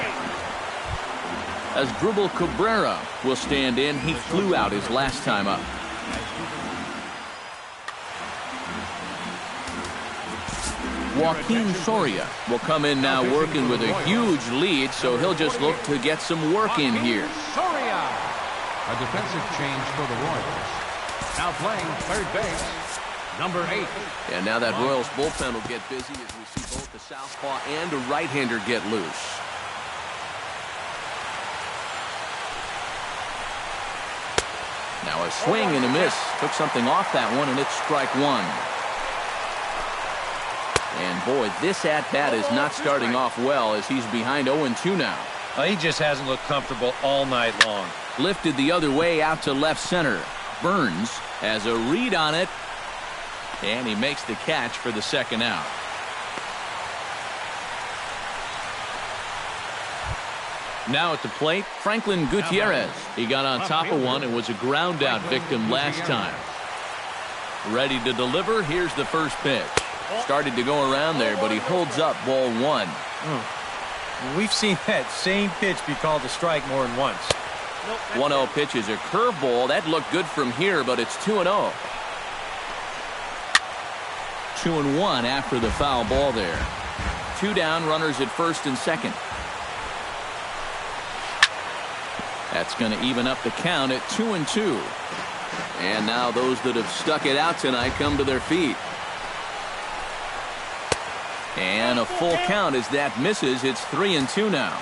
As Dribble Cabrera will stand in. He flew out his last time up. Joaquin Soria will come in now working with a huge lead, so he'll just look to get some work in here. Soria. A defensive change for the Royals. Now playing third base, number 8. And now that Royals bullpen will get busy as we see both the southpaw and a right-hander get loose. Now a swing and a miss. Took something off that one, and it's strike 1. And boy, this at-bat is not starting off well as he's behind 0-2 now. He just hasn't looked comfortable all night long. Lifted the other way out to left center. Burns has a read on it, and he makes the catch for the second out. Now at the plate, Franklin Gutierrez. He got on top of one and was a ground out victim last time. Ready to deliver. Here's the first pitch. Started to go around there, but he holds up ball 1. We've seen that same pitch be called a strike more than once. 1-0 pitch is a curveball. That looked good from here, but it's 2-0. 2-1 after the foul ball there. 2 down, runners at first and second. That's going to even up the count at 2-2. And now those that have stuck it out tonight come to their feet. And a full count as that misses. It's 3-2 now.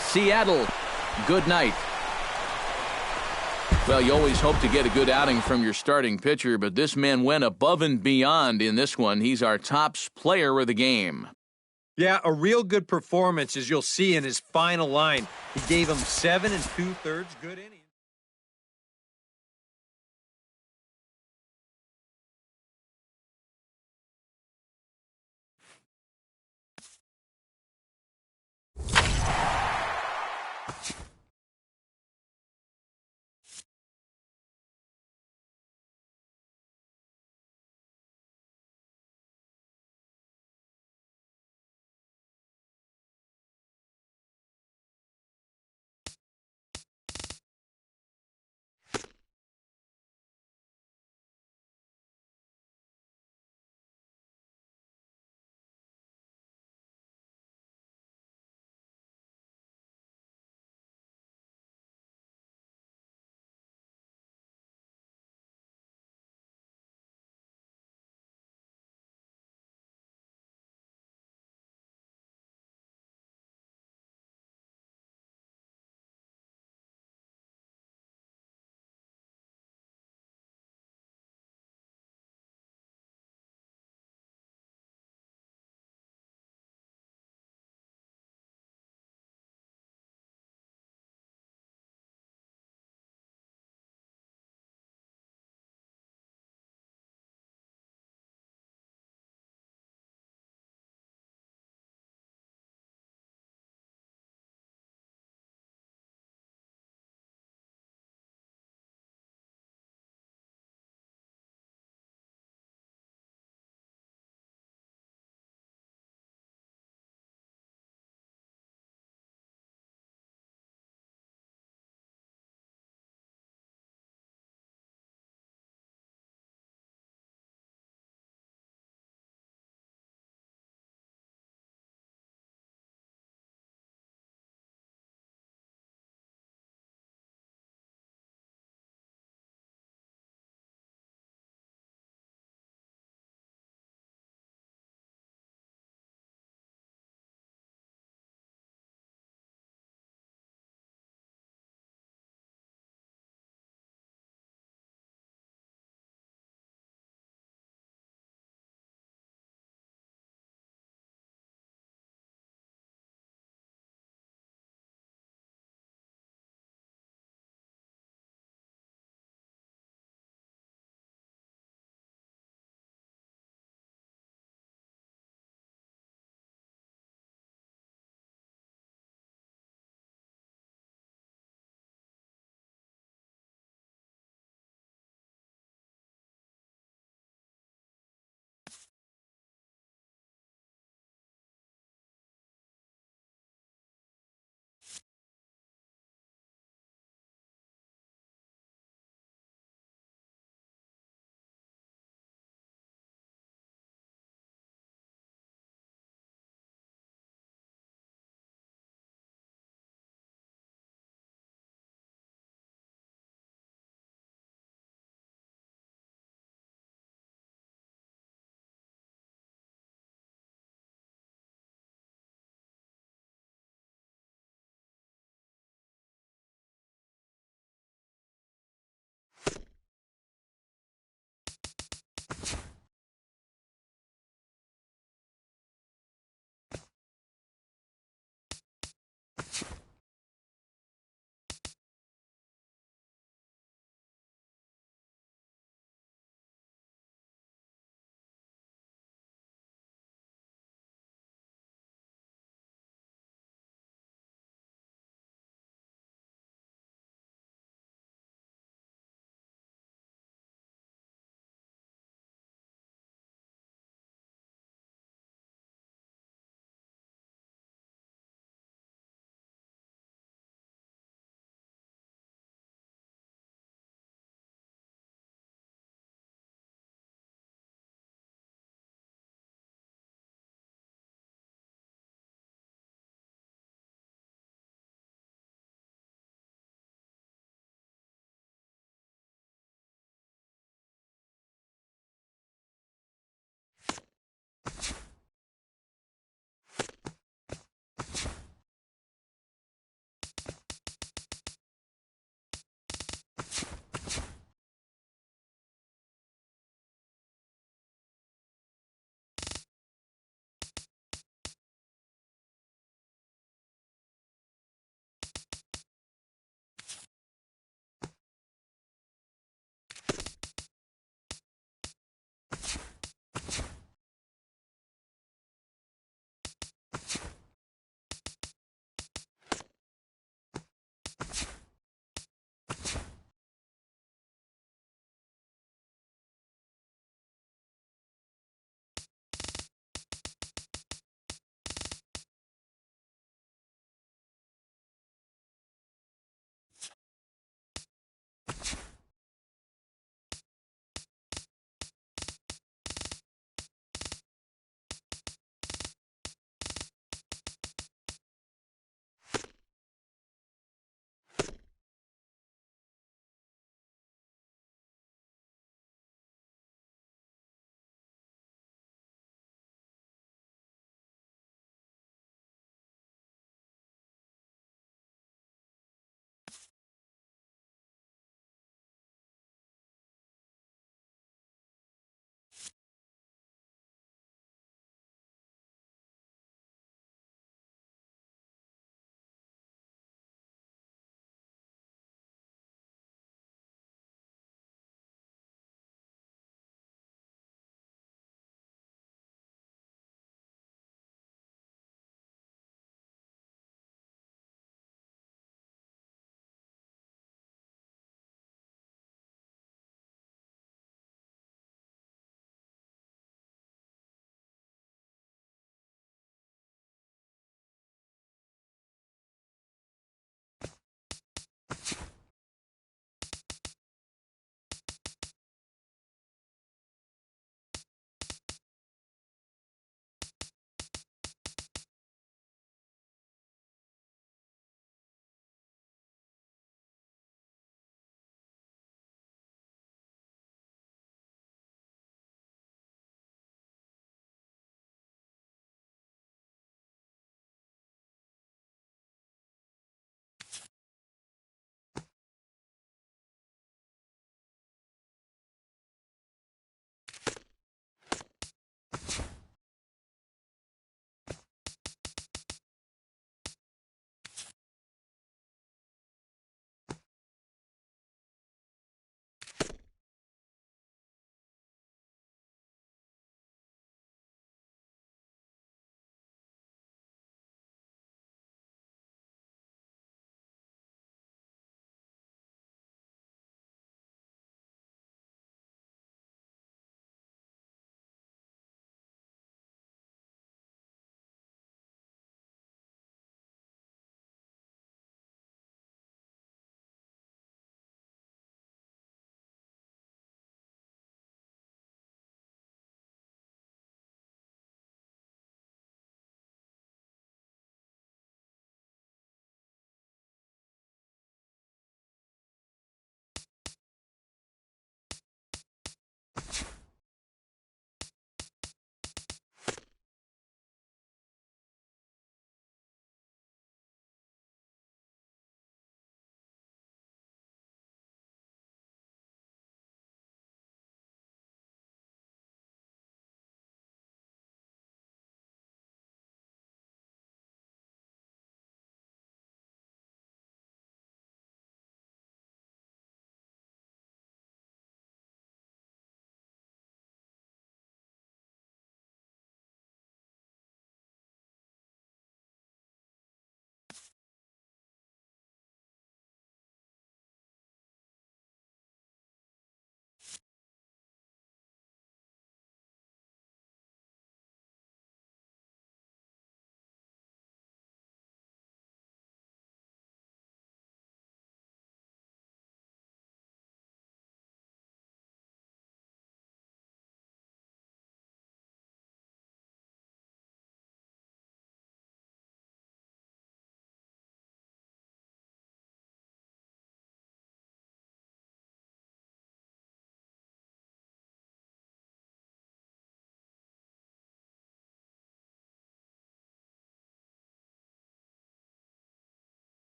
Seattle, good night. Well, you always hope to get a good outing from your starting pitcher, but this man went above and beyond in this one. He's our top player of the game. Yeah, a real good performance, as you'll see in his final line. He gave him 7 2/3 good innings.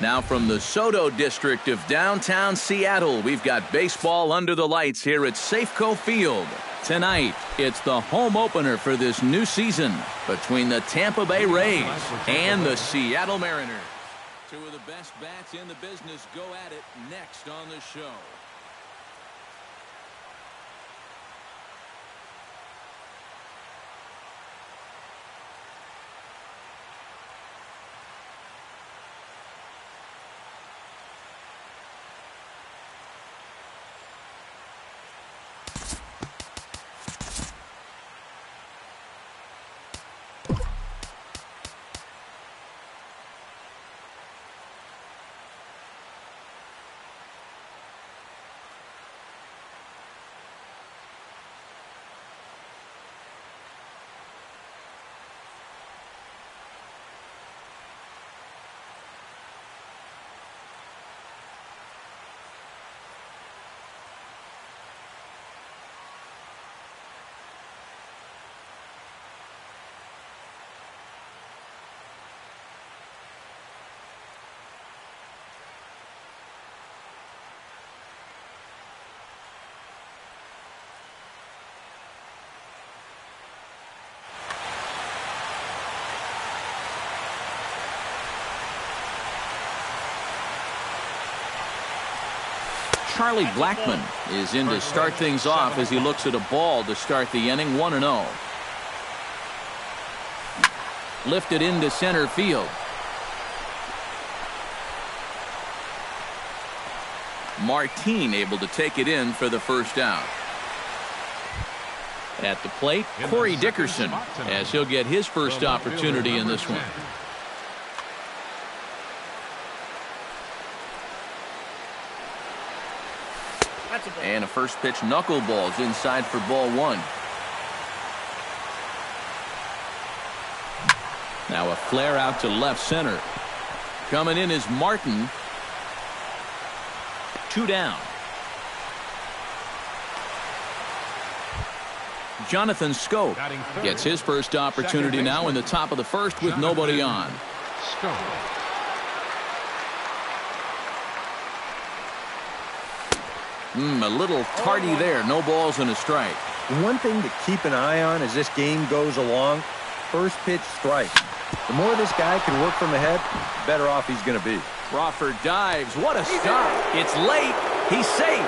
Now from the Soto district of downtown Seattle, we've got baseball under the lights here at Safeco Field. Tonight, it's the home opener for this new season between the Tampa Bay Rays and the Seattle Mariners. Two of the best bats in the business go at it next on the show. Charlie Blackmon is in to start things off as he looks at a ball to start the inning. 1-0. Lifted into center field. Martin able to take it in for the first out. At the plate, Corey Dickerson, as he'll get his first opportunity in this one. And a first pitch knuckleball's inside for ball one. Now a flare out to left center. Coming in is Martin. 2 down. Jonathan Scope gets his first opportunity now in the top of the first with nobody on. A little tardy there. No balls and a strike. One thing to keep an eye on as this game goes along, first pitch strike. The more this guy can work from the head, the better off he's going to be. Crawford dives. What a stop. It's late. He's safe.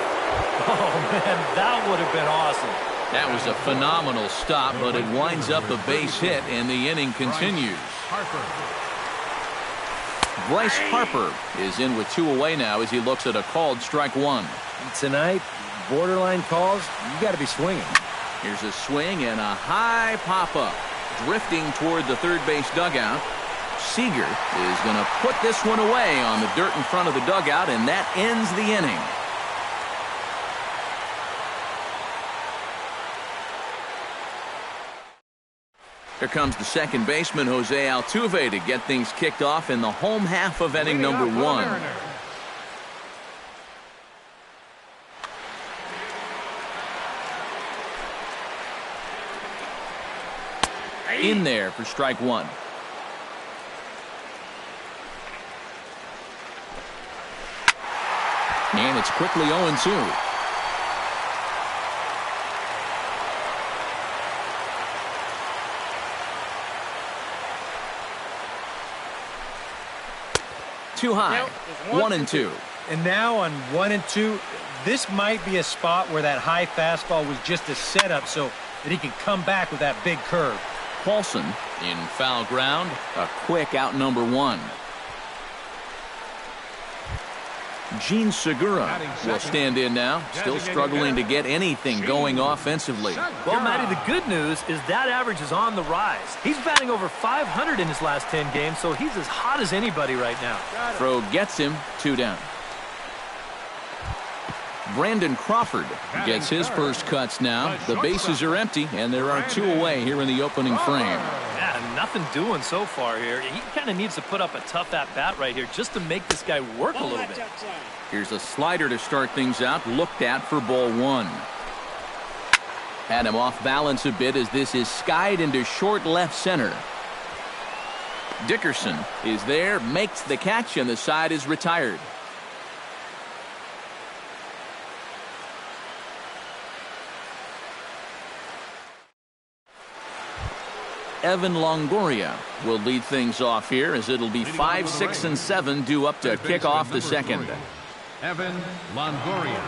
Oh, man, that would have been awesome. That was a phenomenal stop, but it winds up a base hit, and the inning continues. Bryce Harper is in with 2 away now as he looks at a called strike one. And tonight, borderline calls, you got to be swinging. Here's a swing and a high pop-up. Drifting toward the third base dugout. Seager is going to put this one away on the dirt in front of the dugout, and that ends the inning. Here comes the second baseman, Jose Altuve, to get things kicked off in the home half of inning number 1. In there for strike one. And it's quickly 0-2. Too high. 1-2. And now on 1-2, this might be a spot where that high fastball was just a setup so that he can come back with that big curve. Paulson in foul ground. A quick out number 1. Gene Segura will stand in now, still struggling to get anything going offensively. Well, Matty, the good news is that average is on the rise. He's batting over 500 in his last 10 games, so he's as hot as anybody right now. Throw gets him. 2 down. Brandon Crawford gets his first cuts now. The bases are empty, and there are 2 away here in the opening frame. Yeah, nothing doing so far here. He kind of needs to put up a tough at-bat right here just to make this guy work a little bit. Here's a slider to start things out, looked at for ball 1. Had him off balance a bit as this is skied into short left center. Dickerson is there, makes the catch, and the side is retired. Evan Longoria will lead things off here as it'll be 5, 6, and 7 due up to kick off the second. Evan Longoria.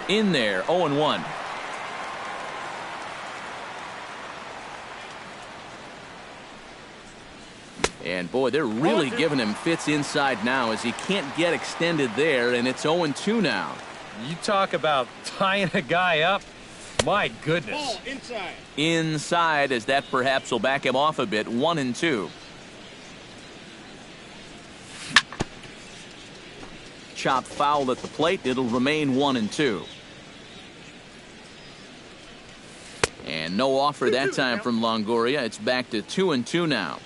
In there, 0-1. And boy, they're really giving him fits inside now as he can't get extended there, and it's 0-2 now. You talk about tying a guy up. My goodness. Inside, as that perhaps will back him off a bit. 1-2. Chop foul at the plate. It'll remain 1-2. And no offer that time from Longoria. It's back to 2-2 now.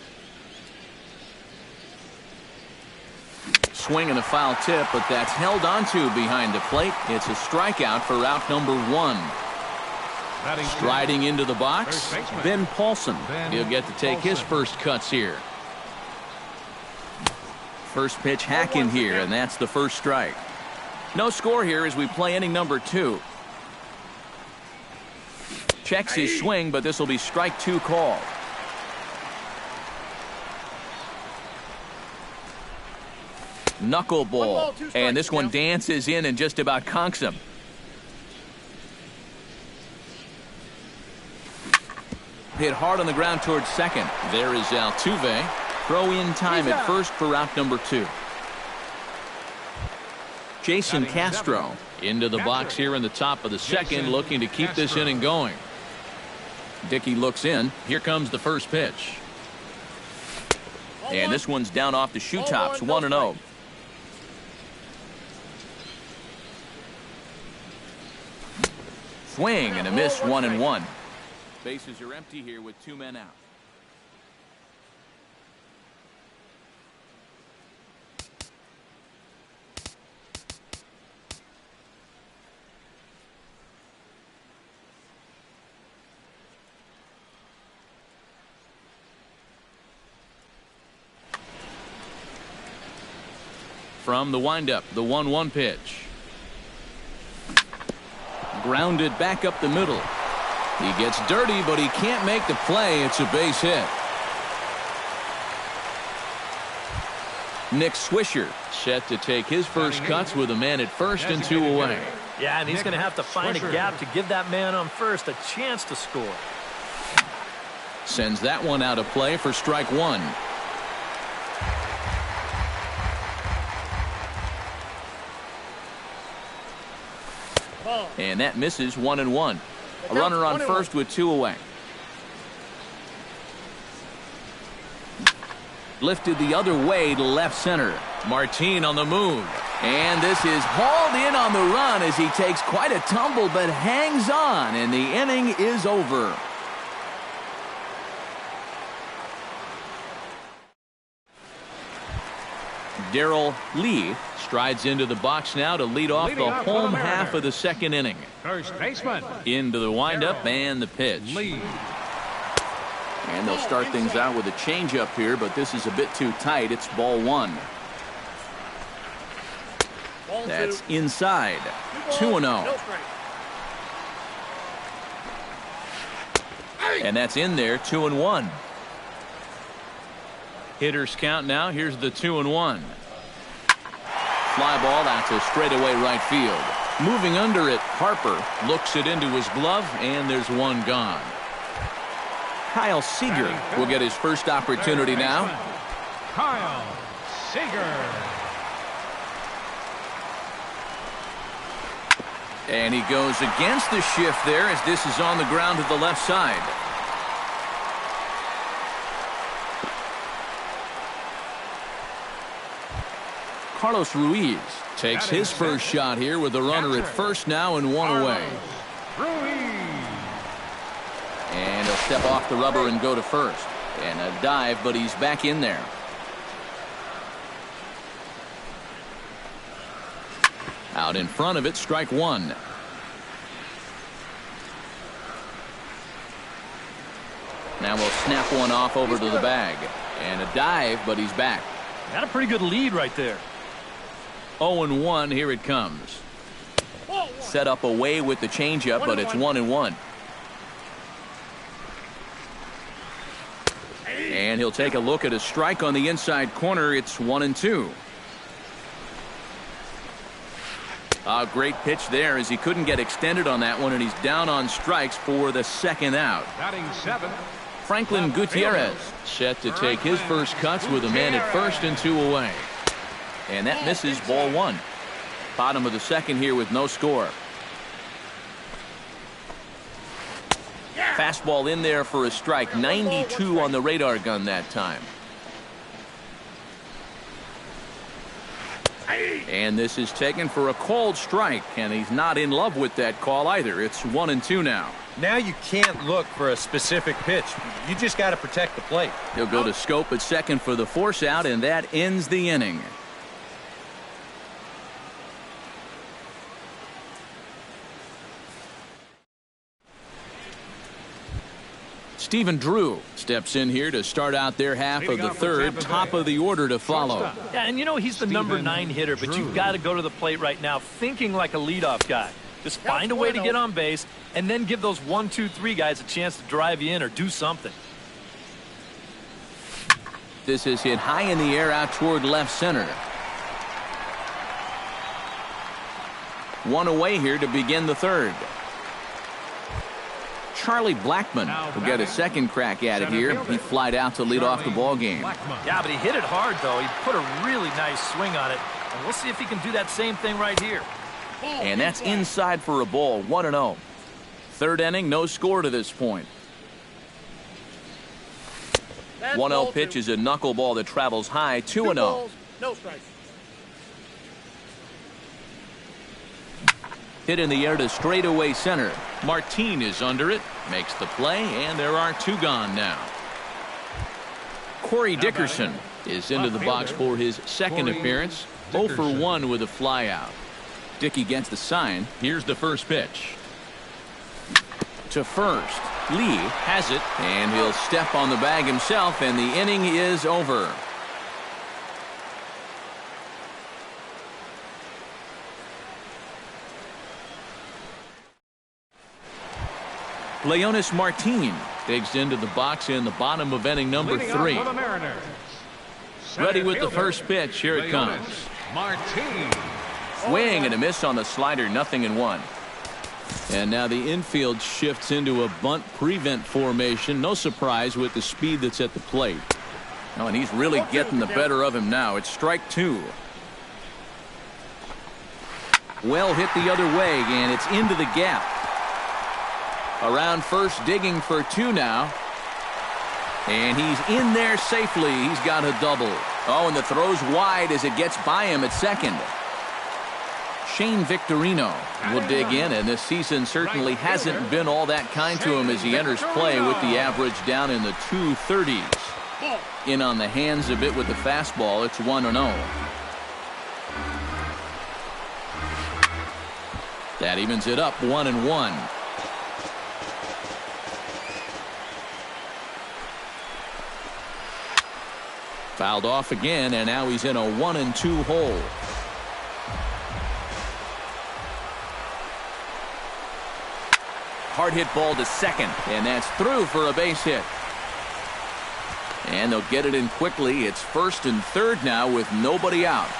Swing and a foul tip, but that's held onto behind the plate. It's a strikeout for out number 1. Striding into the box, Ben Paulson. He'll get to take his first cuts here. First pitch hack in here, and that's the first strike. No score here as we play inning number 2. Checks his swing, but this will be strike 2 called. Knuckleball, and this one dances in and just about conks him. Hit hard on the ground towards second. There is Altuve. Throw in time at first for out number 2. Jason Castro into the box here in the top of the second, looking to keep this inning going. Dickey looks in. Here comes the first pitch. And this one's down off the shoe tops, 1-0. Swing and a miss, 1-1. Bases are empty here with 2 men out. From the windup, the 1-1 pitch. Grounded back up the middle. He gets dirty, but he can't make the play. It's a base hit. Nick Swisher set to take his first cuts with a man at first and 2 away. Yeah, and he's going to have to find a gap to give that man on first a chance to score. Sends that one out of play for strike 1. And that misses, 1-1. A runner on first with 2 away. Lifted the other way to left center. Martin on the move. And this is hauled in on the run as he takes quite a tumble but hangs on, and the inning is over. Darrell Lee strides into the box now to lead off the home half of the second inning. First baseman. Into the windup and the pitch. Lee. And they'll start things out with a changeup here, but this is a bit too tight. It's ball 1. That's inside. 2-0. And that's in there, 2-1. Hitters count now. Here's the 2-1. Fly ball out to straightaway right field. Moving under it, Harper looks it into his glove, and there's one gone. Kyle Seager will get his first opportunity now. Kyle Seager. And he goes against the shift there as this is on the ground to the left side. Carlos Ruiz takes his first shot here with a runner at first now and 1 away. And he'll step off the rubber and go to first. And a dive, but he's back in there. Out in front of it, strike 1. Now we'll snap one off over to the bag. And a dive, but he's back. Got a pretty good lead right there. 0-1, here it comes. Set up away with the changeup, but it's 1-1. And he'll take a look at a strike on the inside corner. It's 1-2. A great pitch there as he couldn't get extended on that one, and he's down on strikes for the second out. Batting 7. Franklin Gutierrez set to take his first cuts with a man at first and 2 away. And that misses, ball 1. Bottom of the second here with no score. Fastball in there for a strike. 92 on the radar gun that time. And this is taken for a called strike, and he's not in love with that call either. It's 1-2 now. Now you can't look for a specific pitch. You just got to protect the plate. He'll go to scope at second for the force out, and that ends the inning. Stephen Drew steps in here to start out their half of the third. Top of the order to follow. Yeah, and you know he's the number 9 hitter, but you've got to go to the plate right now thinking like a leadoff guy. Just find a way to get on base and then give those 1, 2, 3 guys a chance to drive you in or do something. This is hit high in the air out toward left center. 1 away here to begin the third. Charlie Blackmon will get a second crack at it here. He flied out to lead off the ball game. Yeah, but he hit it hard, though. He put a really nice swing on it. And we'll see if he can do that same thing right here. And that's inside for a ball, 1-0. Third inning, no score to this point. 1-0 pitch is a knuckleball that travels high, 2-0. No strikes. Hit in the air to straightaway center. Martin is under it, makes the play, and there are 2 gone now. Corey Dickerson is into the box for his second appearance. 0 for 1 with a flyout. Dickey gets the sign. Here's the first pitch. To first. Lee has it, and he'll step on the bag himself, and the inning is over. Leonis Martin digs into the box in the bottom of inning number 3. Ready with the first pitch. Here it comes. Martin. Swing and a miss on the slider. 0-1. And now the infield shifts into a bunt prevent formation. No surprise with the speed that's at the plate. Oh, and he's really getting the better of him now. It's strike 2. Well hit the other way, and it's into the gap. Around first, digging for 2 now. And he's in there safely. He's got a double. Oh, and the throw's wide as it gets by him at second. Shane Victorino will dig in, and this season certainly hasn't been all that kind to him as he enters play with the average down in the 230s. In on the hands a bit with the fastball. It's 1-0. That evens it up, 1-1. Fouled off again, and now he's in a 1-2 hole. Hard hit ball to second, and that's through for a base hit. And they'll get it in quickly. It's first and third now with nobody out.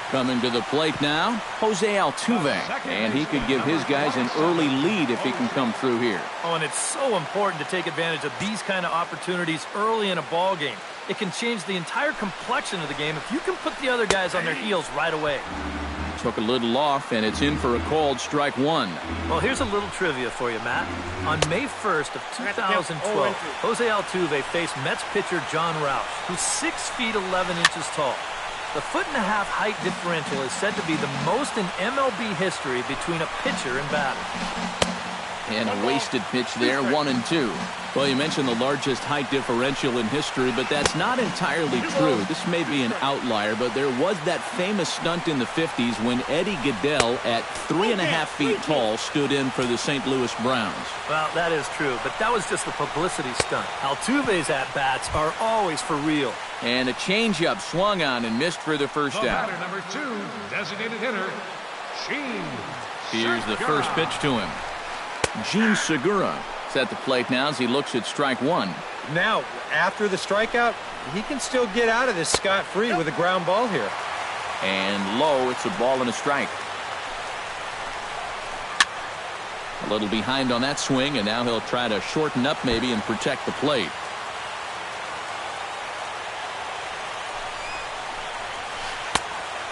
Coming to the plate now, Jose Altuve, and he could give his guys an early lead if he can come through here. Oh, and it's so important to take advantage of these kind of opportunities early in a ball game. It can change the entire complexion of the game if you can put the other guys on their heels right away. Took a little off, and it's in for a called strike 1. Well, here's a little trivia for you, Matt. On May 1st of 2012, Jose Altuve faced Mets pitcher John Roush, who's 6 feet 11 inches tall. The 1.5-foot height differential is said to be the most in MLB history between a pitcher and batter. And a wasted pitch there, 1-2. Well, you mentioned the largest height differential in history, but that's not entirely true. This may be an outlier, but there was that famous stunt in the 50s when Eddie Goodell, at 3.5 feet tall, stood in for the St. Louis Browns. Well, that is true, but that was just a publicity stunt. Altuve's at-bats are always for real. And a changeup swung on and missed for the first out. Batter number 2, designated hitter, Gene. Here's the first pitch to him. Gene Segura is at the plate now as he looks at strike one. Now, after the strikeout, he can still get out of this scot-free with a ground ball here. And low, it's a ball and a strike. A little behind on that swing, and now he'll try to shorten up maybe and protect the plate.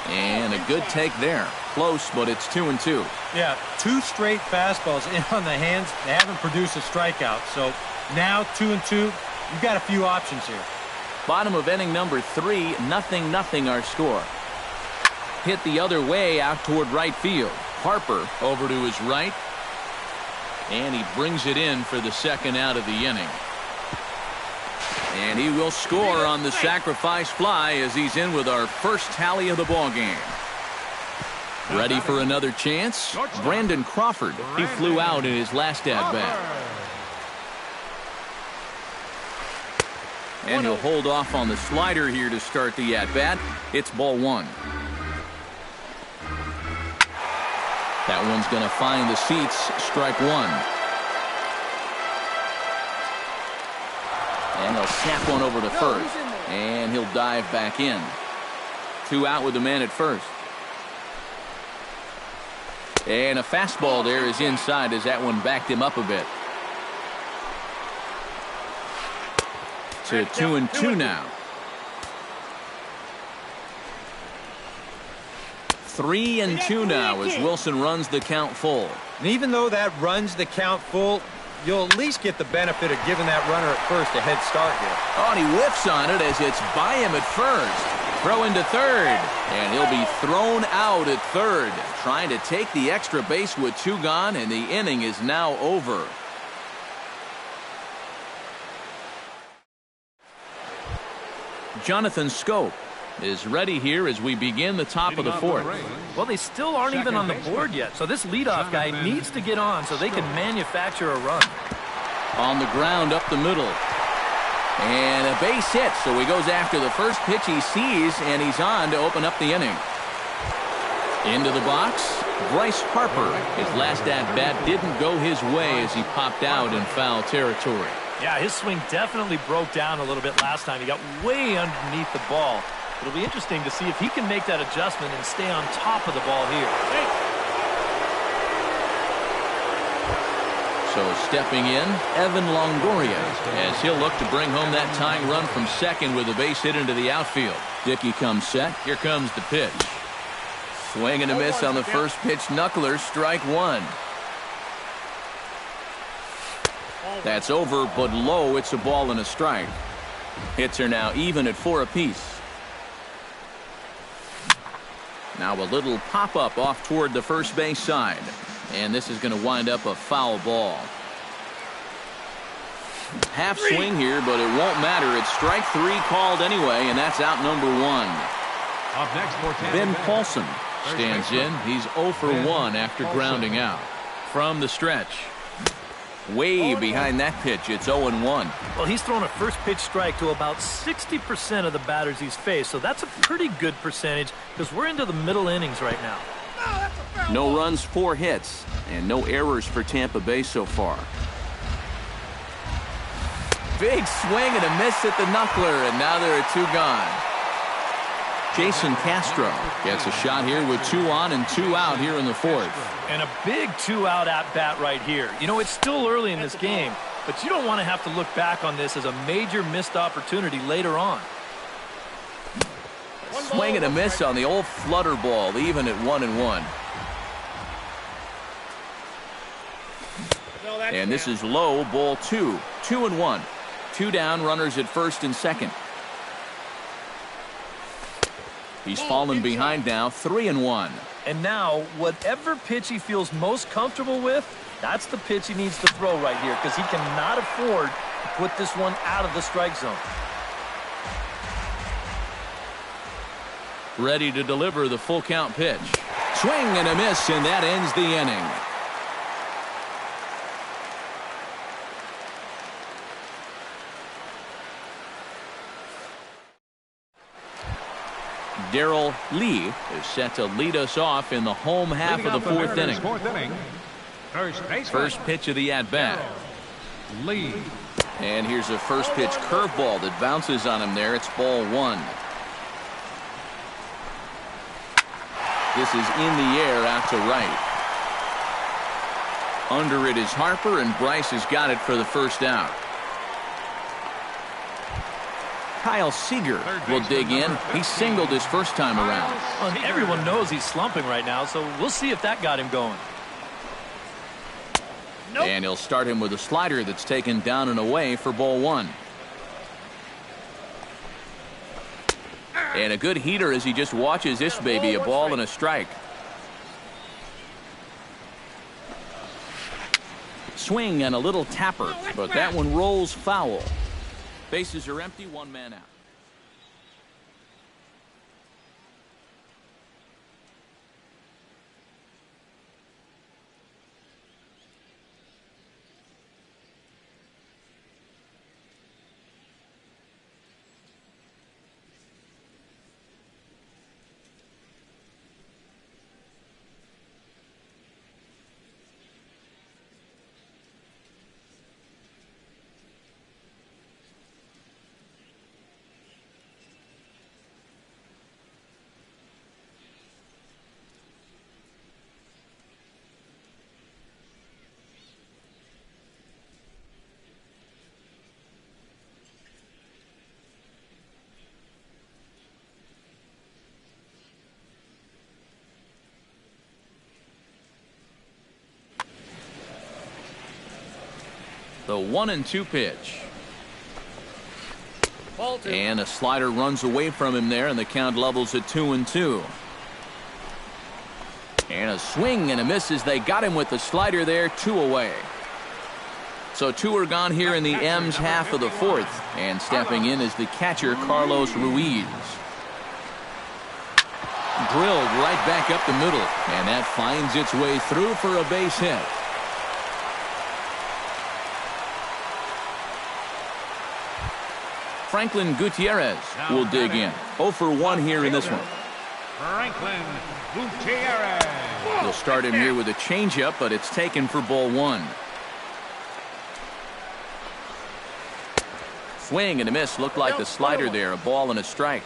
And a good take there. Close, but it's 2-2. Yeah, 2 straight fastballs in on the hands. They haven't produced a strikeout. So now 2-2, you've got a few options here. Bottom of inning number 3, 0-0 our score. Hit the other way out toward right field. Harper over to his right. And he brings it in for the second out of the inning. And he will score on the sacrifice fly as he's in with our first tally of the ball game. Ready for another chance? Brandon Crawford. He flew out in his last at-bat. And he'll hold off on the slider here to start the at-bat. It's ball 1. That one's going to find the seats. Strike 1. And he'll snap one over to first. And he'll dive back in. 2 out with the man at first. And a fastball there is inside as that one backed him up a bit. To 2-2 now. 3-2 now as Wilson runs the count full. And even though that runs the count full, you'll at least get the benefit of giving that runner at first a head start here. Oh, and he whiffs on it as it's by him at first. Throw into third. And he'll be thrown out at third. Trying to take the extra base with 2 gone, and the inning is now over. Jonathan Scope is ready here as we begin the top of the 4th. Well, they still aren't even on the board yet, so this leadoff guy needs to get on so they can manufacture a run. On the ground up the middle. And a base hit, so he goes after the first pitch he sees, and he's on to open up the inning. Into the box, Bryce Harper. His last at-bat didn't go his way as he popped out in foul territory. Yeah, his swing definitely broke down a little bit last time. He got way underneath the ball. It'll be interesting to see if he can make that adjustment and stay on top of the ball here. So stepping in, Evan Longoria, as he'll look to bring home that tying run from second with a base hit into the outfield. Dickey comes set. Here comes the pitch. Swing and a miss on the first pitch. Knuckler, strike 1. That's over, but low. It's a ball and a strike. Hits are now even at 4 apiece. Now a little pop-up off toward the first base side. And this is going to wind up a foul ball. Half swing here, but it won't matter. It's strike 3 called anyway, and that's out number 1. Up next for Ben Paulson stands in. He's 0 for 1 after grounding out. From the stretch. Way behind that pitch, it's 0-1. Well, he's thrown a first pitch strike to about 60% of the batters he's faced, so that's a pretty good percentage because we're into the middle innings right now. No runs, 4 hits, and no errors for Tampa Bay so far. Big swing and a miss at the knuckler, and now there are 2 gone. Jason Castro gets a shot here with 2 on and 2 out here in the 4th. And a big 2-out at-bat right here. You know, it's still early in this game, but you don't want to have to look back on this as a major missed opportunity later on. Swing and a miss on the old flutter ball, even at 1-1. And this is low, ball 2. 2-1. 2 down, runners at first and second. He's fallen behind now, 3-1. And now, whatever pitch he feels most comfortable with, That's the pitch he needs to throw right here because he cannot afford to put this one out of the strike zone. Ready to deliver the full count pitch. Swing and a miss, and that ends the inning. Darrell Lee is set to lead us off in the home half of the fourth inning. First pitch of the at-bat. Lee. And here's a first pitch curveball that bounces on him there. It's ball one. This is in the air out to right. Under it is Harper, and Bryce has got it for the first out. Kyle Seager will dig in. He singled his first time around. Well, everyone knows he's slumping right now, so we'll see if that got him going. Nope. And he'll start him with a slider that's taken down and away for ball one. And a good heater as he just watches this baby, a ball and a strike. Swing and a little tapper, but that one rolls foul. Bases are empty, one man out. The 1-2 pitch. And a slider runs away from him there, and the count levels at 2-2. And a swing and a miss as they got him with the slider there, 2 away. So 2 are gone here in the M's half of the fourth. And stepping in is the catcher, Carlos Ruiz. Drilled right back up the middle, and that finds its way through for a base hit. Franklin Gutierrez will dig in. 0 for 1 here in this one. Franklin Gutierrez. They'll start him here with a changeup, but it's taken for ball one. Swing and a miss. Looked like the slider there. A ball and a strike.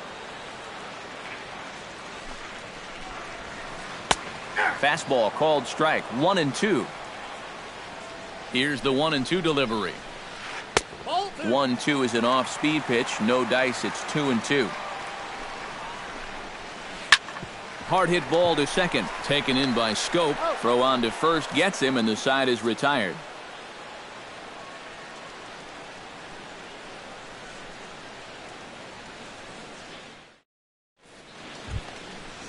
Fastball called strike. 1-2. Here's the 1-2 delivery. 1-2 is an off-speed pitch. No dice. It's 2-2. Hard hit ball to second. Taken in by Scope. Throw on to first. Gets him, and the side is retired.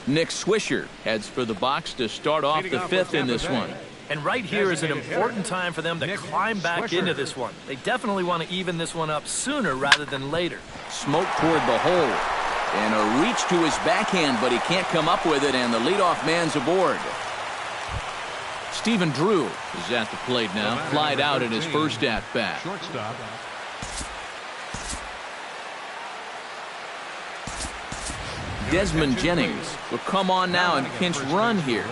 Nick Swisher heads for the box to start off the fifth in this one. And right here is an important time for them to climb back into this one. They definitely want to even this one up sooner rather than later. Smoke toward the hole. And a reach to his backhand, but he can't come up with it, and the leadoff man's aboard. Stephen Drew is at the plate now. Flied out in his first at-bat. Shortstop. Desmond Jennings will come on now and pinch run here.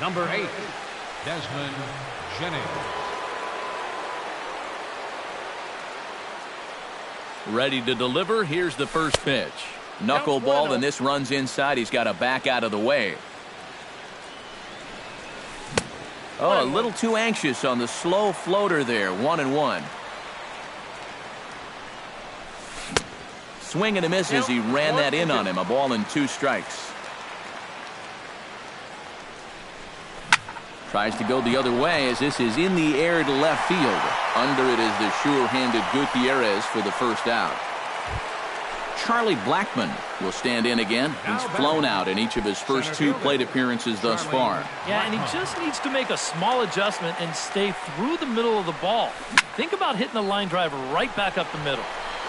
Number 8, Desmond Jennings. Ready to deliver. Here's the first pitch. Knuckleball, and this runs inside. He's got to back out of the way. Oh, a little too anxious on the slow floater there. 1-1. Swing and a miss as he ran that in on him. A ball and 2 strikes. Tries to go the other way as this is in the air to left field. Under it is the sure-handed Gutierrez for the first out. Charlie Blackmon will stand in again. He's flown out in each of his first 2 plate appearances thus far. Yeah, and he just needs to make a small adjustment and stay through the middle of the ball. Think about hitting a line drive right back up the middle.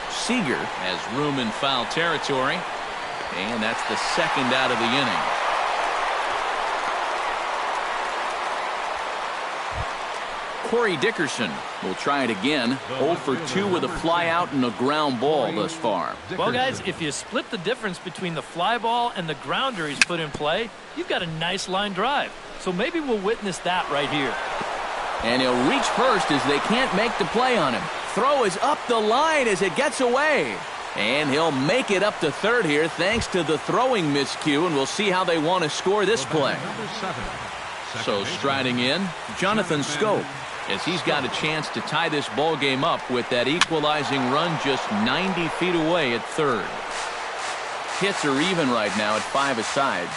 Seager has room in foul territory, and that's the second out of the inning. Corey Dickerson will try it again. 0 for 2 with a fly out and a ground ball thus far. Well, guys, if you split the difference between the fly ball and the grounder he's put in play, you've got a nice line drive. So maybe we'll witness that right here. And he'll reach first as they can't make the play on him. Throw is up the line as it gets away. And he'll make it up to third here thanks to the throwing miscue, and we'll see how they want to score this play. So striding in, Jonathan Scope, as he's got a chance to tie this ball game up with that equalizing run just 90 feet away at third. Hits are even right now at 5 aside.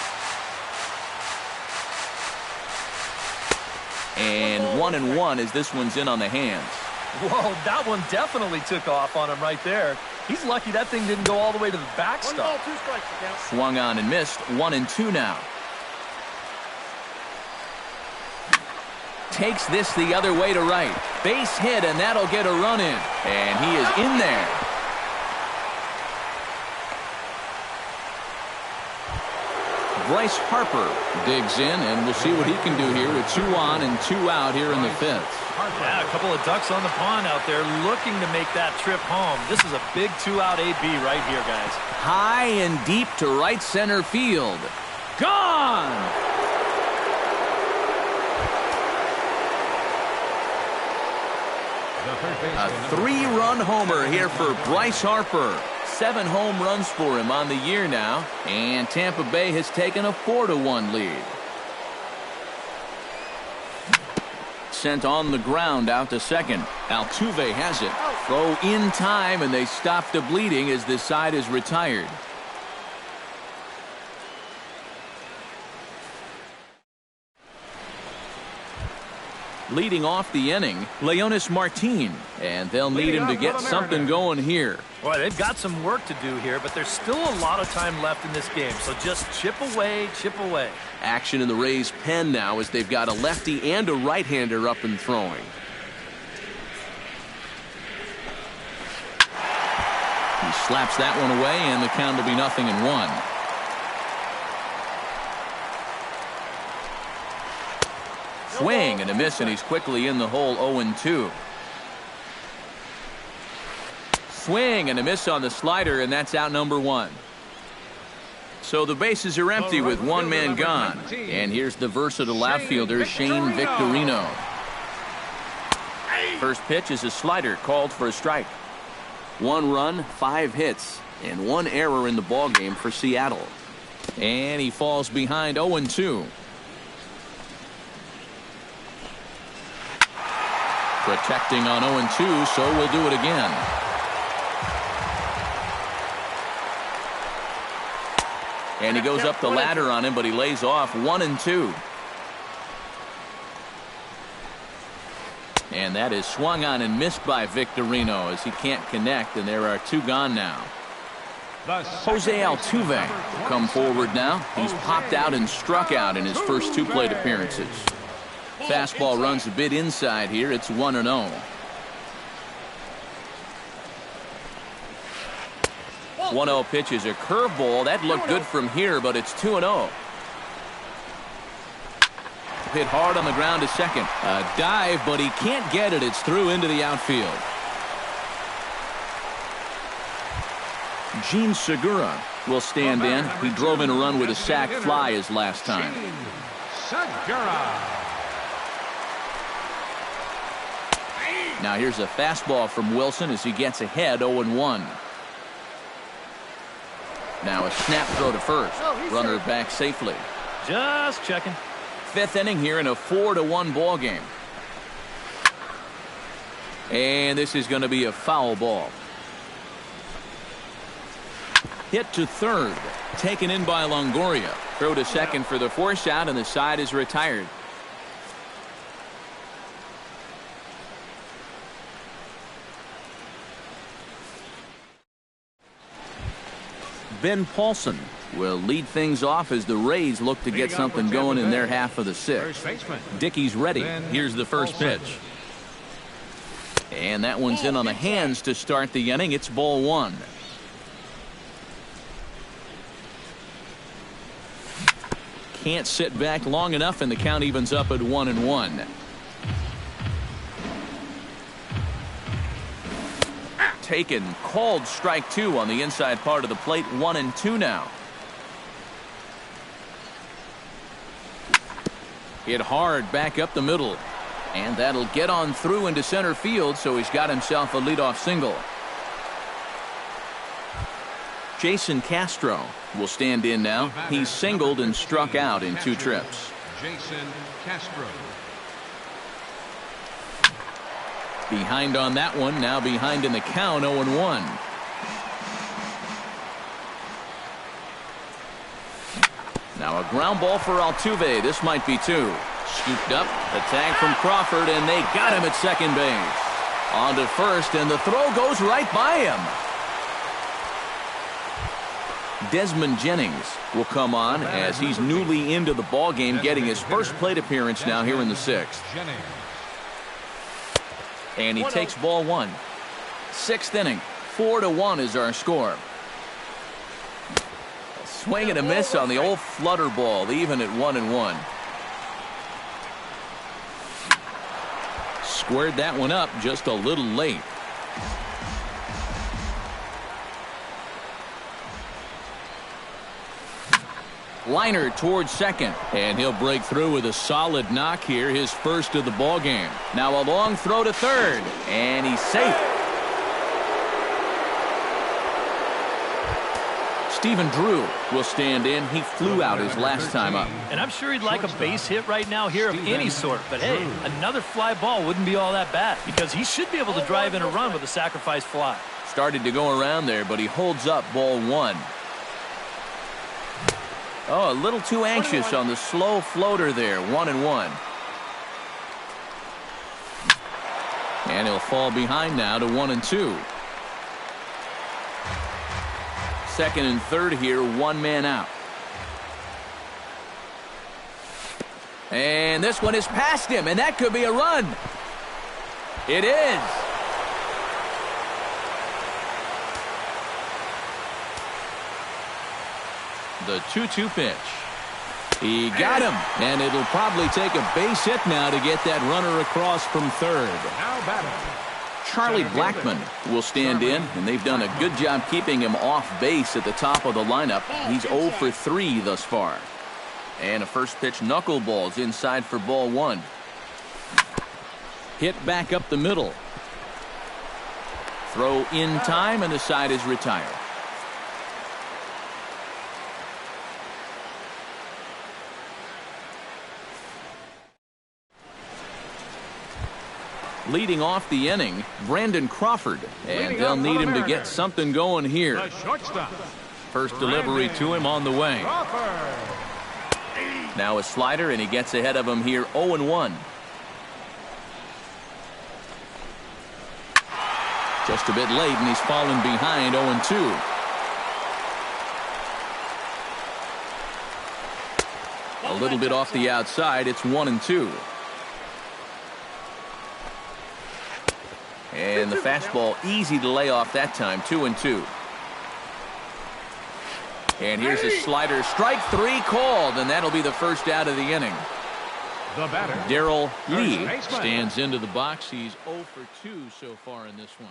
And 1-1 as this one's in on the hands. Whoa, that one definitely took off on him right there. He's lucky that thing didn't go all the way to the backstop. Swung on and missed. 1-2 now. Takes this the other way to right. Base hit, and that'll get a run in. And he is in there. Bryce Harper digs in, and we'll see what he can do here with 2 on and 2 out here in the 5th. Yeah, a couple of ducks on the pond out there looking to make that trip home. This is a big 2-out AB right here, guys. High and deep to right center field. Gone! A 3-run homer here for Bryce Harper. 7 home runs for him on the year now, and Tampa Bay has taken a 4-1 lead. Sent on the ground out to second. Altuve has it. Throw in time, and they stop the bleeding as this side is retired. Leading off the inning, Leonis Martin, and they'll need him to get something going here. Boy, they've got some work to do here, but there's still a lot of time left in this game, so just chip away, chip away. Action in the Rays' pen now as they've got a lefty and a right-hander up and throwing. He slaps that one away, and the count will be 0-1. Swing and a miss, and he's quickly in the hole. 0-2. Swing and a miss on the slider, and that's out number 1. So the bases are empty with 1 man gone. And here's the versatile outfielder, Shane Victorino. First pitch is a slider called for a strike. 1 run, 5 hits, and 1 error in the ballgame for Seattle. And he falls behind. 0-2. Protecting on 0-2, so we'll do it again. And he goes up the ladder on him, but he lays off. 1-2. And that is swung on and missed by Victorino as he can't connect, and there are 2 gone now. Jose Altuve will come forward now. He's popped out and struck out in his first 2 plate appearances. Fastball runs a bit inside here. It's 1-0. 1-0 pitch is a curveball. That looked good from here, but it's 2-0. Hit hard on the ground to second. A dive, but he can't get it. It's through into the outfield. Gene Segura will stand in. He drove in a run with a sac fly his last time. Segura. Now here's a fastball from Wilson as he gets ahead. 0-1. Now a snap throw to first. Runner back safely. Just checking. 5th inning here in a 4-1 ball game. And this is going to be a foul ball. Hit to third. Taken in by Longoria. Throw to second for the force out, and the side is retired. Ben Paulson will lead things off as the Rays look to get something going in their half of the sixth. Dickey's ready. Here's the first pitch. And that one's in on the hands to start the inning. It's ball one. Can't sit back long enough, and the count evens up at 1-1. Taken, called strike two on the inside part of the plate. 1-2 now. Hit hard back up the middle, and that'll get on through into center field, so he's got himself a leadoff single. Jason Castro will stand in now. He's singled and struck out in 2 trips. Jason Castro. Behind on that one, now behind in the count, 0-1. Now a ground ball for Altuve. This might be 2. Scooped up, the tag from Crawford, and they got him at second base. On to first, and the throw goes right by him. Desmond Jennings will come on as he's newly into the ballgame, getting his first plate appearance now here in the 6th. And he takes ball one. 6th inning. 4-1 is our score. A swing and a miss on the old flutter ball, even at 1-1. Squared that one up just a little late. Liner towards second, and he'll break through with a solid knock here, his first of the ball game. Now a long throw to third, and he's safe. Stephen Drew will stand in. He flew out his last time up. And I'm sure he'd like a base hit right now here of any sort. But hey, another fly ball wouldn't be all that bad, because he should be able to drive in a run with a sacrifice fly. Started to go around there, but he holds up ball one. Oh, a little too anxious on the slow floater there. 1-1. And he'll fall behind now to 1-2. Second and third here, 1 man out. And this one is past him, and that could be a run. It is. The 2-2 pitch. He got him, and it'll probably take a base hit now to get that runner across from third. Charlie Blackmon will stand in, and they've done a good job keeping him off base at the top of the lineup. He's 0 for 3 thus far. And a first pitch knuckleball's inside for ball one. Hit back up the middle. Throw in time, and the side is retired. Leading off the inning, Brandon Crawford, and they'll need him to get something going here. First delivery to him on the way. Now a slider, and he gets ahead of him here. 0-1. Just a bit late, and he's fallen behind. 0-2. A little bit off the outside. It's 1-2. And the fastball easy to lay off that time. 2-2. And here's a slider. Strike 3 called, and that'll be the first out of the inning. Darrell Lee stands into the box. He's 0 for 2 so far in this one.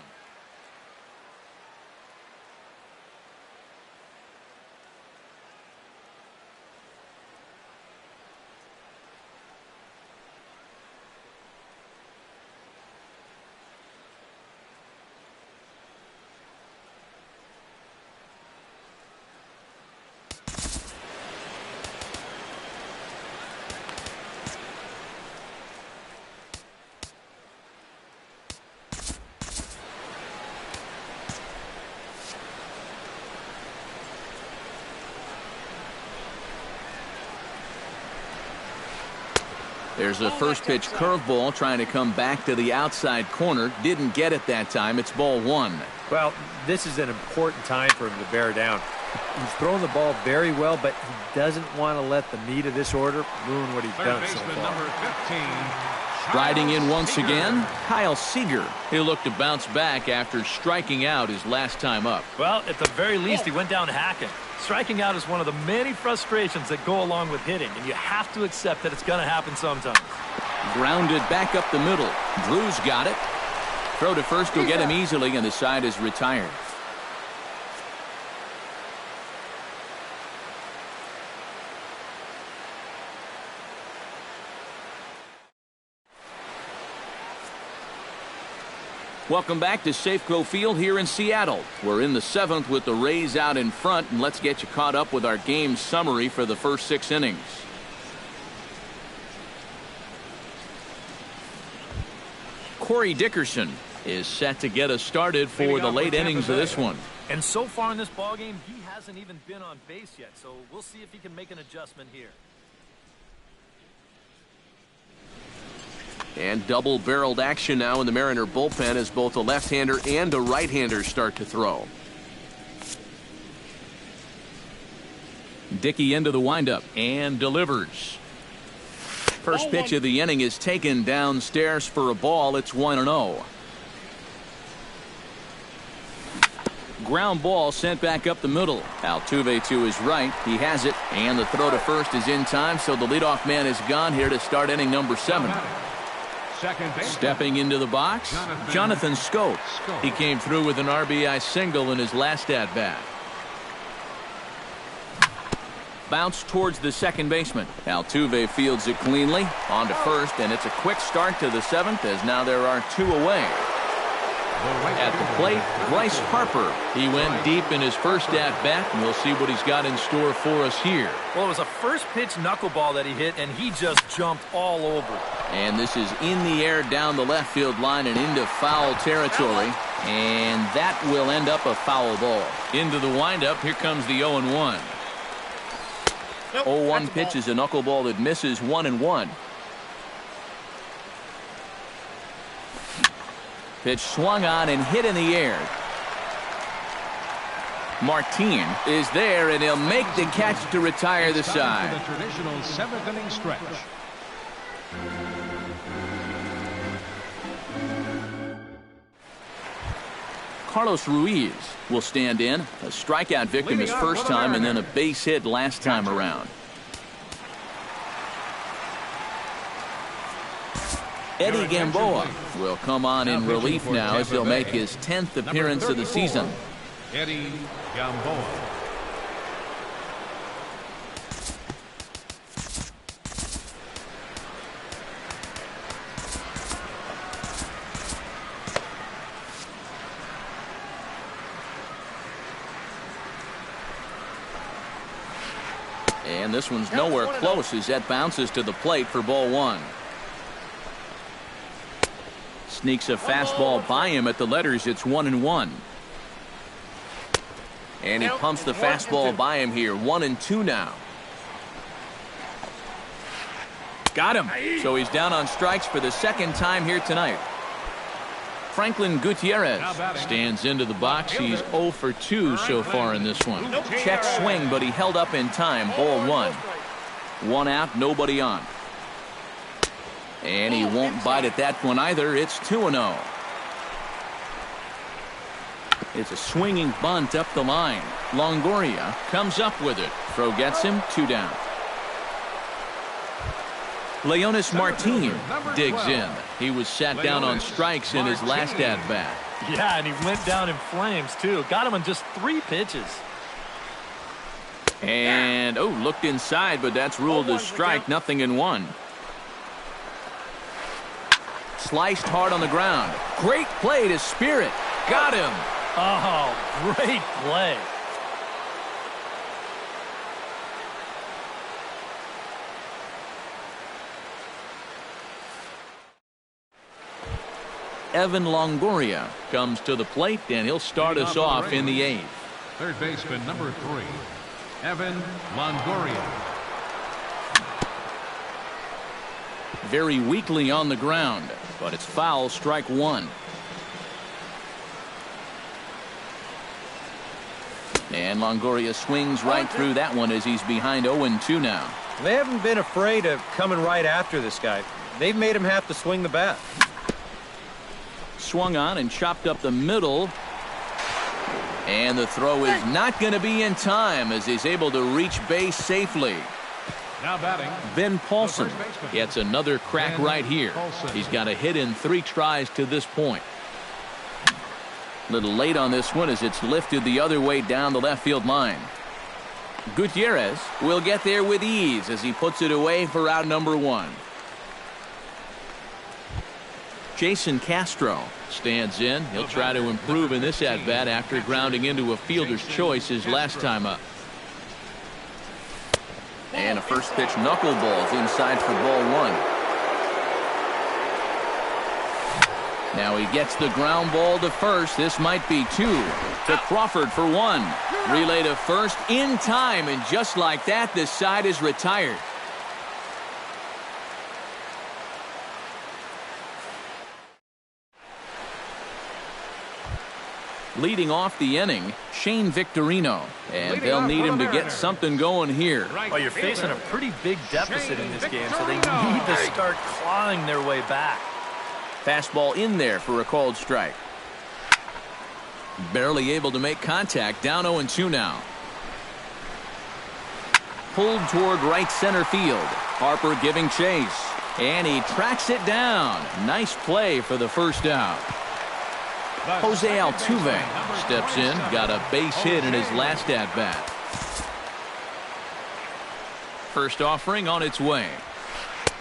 There's a first pitch curveball trying to come back to the outside corner. Didn't get it that time. It's ball one. Well, this is an important time for him to bear down. He's throwing the ball very well, but he doesn't want to let the meat of this order ruin what he's done so far. Number 15. Riding in once again, Kyle Seager. He'll look to bounce back after striking out his last time up. Well, at the very least, he went down hacking. Striking out is one of the many frustrations that go along with hitting, and you have to accept that it's going to happen sometimes. Grounded back up the middle. Drew's got it. Throw to first will get him easily, and the side is retired. Welcome back to Safeco Field here in Seattle. We're in the 7th with the Rays out in front, and let's get you caught up with our game summary for the first 6 innings. Corey Dickerson is set to get us started for the late innings of this one. And so far in this ballgame, he hasn't even been on base yet, so we'll see if he can make an adjustment here. And double-barreled action now in the Mariner bullpen as both a left-hander and a right-hander start to throw. Dickey into the windup and delivers. First pitch of the inning is taken downstairs for a ball. It's 1-0. Ground ball sent back up the middle. Altuve to his right. He has it, and the throw to first is in time, so the leadoff man is gone here to start inning number 7. Stepping into the box, Jonathan Schoop. He came through with an RBI single in his last at-bat. Bounce towards the second baseman. Altuve fields it cleanly. On to first, and it's a quick start to the 7th as now there are 2 away. At the plate, Bryce Harper. He went deep in his first at-bat, and we'll see what he's got in store for us here. Well, it was a first-pitch knuckleball that he hit, and he just jumped all over it. And this is in the air down the left field line and into foul territory. And that will end up a foul ball. Into the windup, here comes the 0-1. 0-1 pitch is a knuckleball that misses 1-1. Pitch swung on and hit in the air. Martin is there, and he'll make the catch to retire the side. The traditional 7th inning stretch. Carlos Ruiz will stand in. A strikeout victim his first time, and then a base hit last time around. Eddie Gamboa will come on in relief now as he'll make his 10th appearance of the season. Eddie Gamboa. And this one's nowhere close as that bounces to the plate for ball 1. Sneaks a fastball by him at the letters. It's 1-1. And he pumps the fastball by him here. 1-2 now. Got him. So he's down on strikes for the second time here tonight. Franklin Gutierrez stands into the box. He's 0 for 2 so far in this one. Check swing, but he held up in time. Ball 1. 1 out, nobody on. And he won't bite at that one either. It's 2-0. It's a swinging bunt up the line. Longoria comes up with it. Throw gets him. 2 down. Leonis Martin digs in. He was sat down on strikes in his last at-bat. Yeah, and he went down in flames, too. Got him in just 3 pitches. And, looked inside, but that's ruled a strike. 0-1. Sliced hard on the ground. Great play to Spirit. Got him. Oh, great play. Evan Longoria comes to the plate, and he'll start us off in the 8th. Third baseman number 3, Evan Longoria. Very weakly on the ground, but it's foul. Strike 1. And Longoria swings right through that one as he's behind 0-2 now. They haven't been afraid of coming right after this guy. They've made him have to swing the bat. Swung on and chopped up the middle. And the throw is not going to be in time as he's able to reach base safely. Now batting, Ben Paulson the first baseman. gets another crack Ben right here. Paulson. He's got a hit in 3 tries to this point. A little late on this one as it's lifted the other way down the left field line. Gutierrez will get there with ease as he puts it away for out number 1. Jason Castro stands in. He'll try to improve in this at-bat after grounding into a fielder's choice his last time up. And a first pitch knuckleballs inside for ball 1. Now he gets the ground ball to first. This might be 2 to Crawford for 1. Relay to first in time, and just like that, this side is retired. Leading off the inning, Shane Victorino, and they'll need him to get something going here. Well, you're facing a pretty big deficit in this game, so they need to start clawing their way back. Fastball in there for a called strike. Barely able to make contact, down 0-2 now. Pulled toward right center field. Harper giving chase, and he tracks it down. Nice play for the first out. Jose Altuve steps in, got a base hit in his last at-bat. First offering on its way.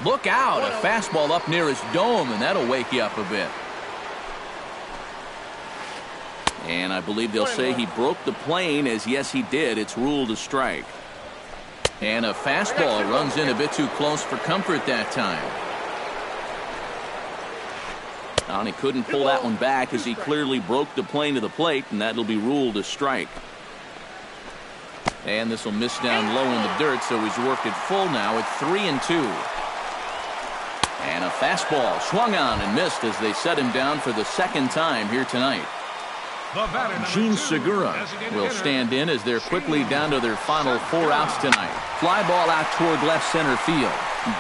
Look out, a fastball up near his dome, and that'll wake you up a bit. And I believe they'll say he broke the plane, as yes he did. It's ruled a strike. And a fastball runs in a bit too close for comfort that time. And he couldn't pull that one back as he clearly broke the plane to the plate, and that'll be ruled a strike. And this will miss down low in the dirt, so he's worked it full now at 3-2. And a fastball swung on and missed as they set him down for the second time here tonight. Gene Segura will stand in as they're quickly down to their final 4 outs tonight. Fly ball out toward left center field.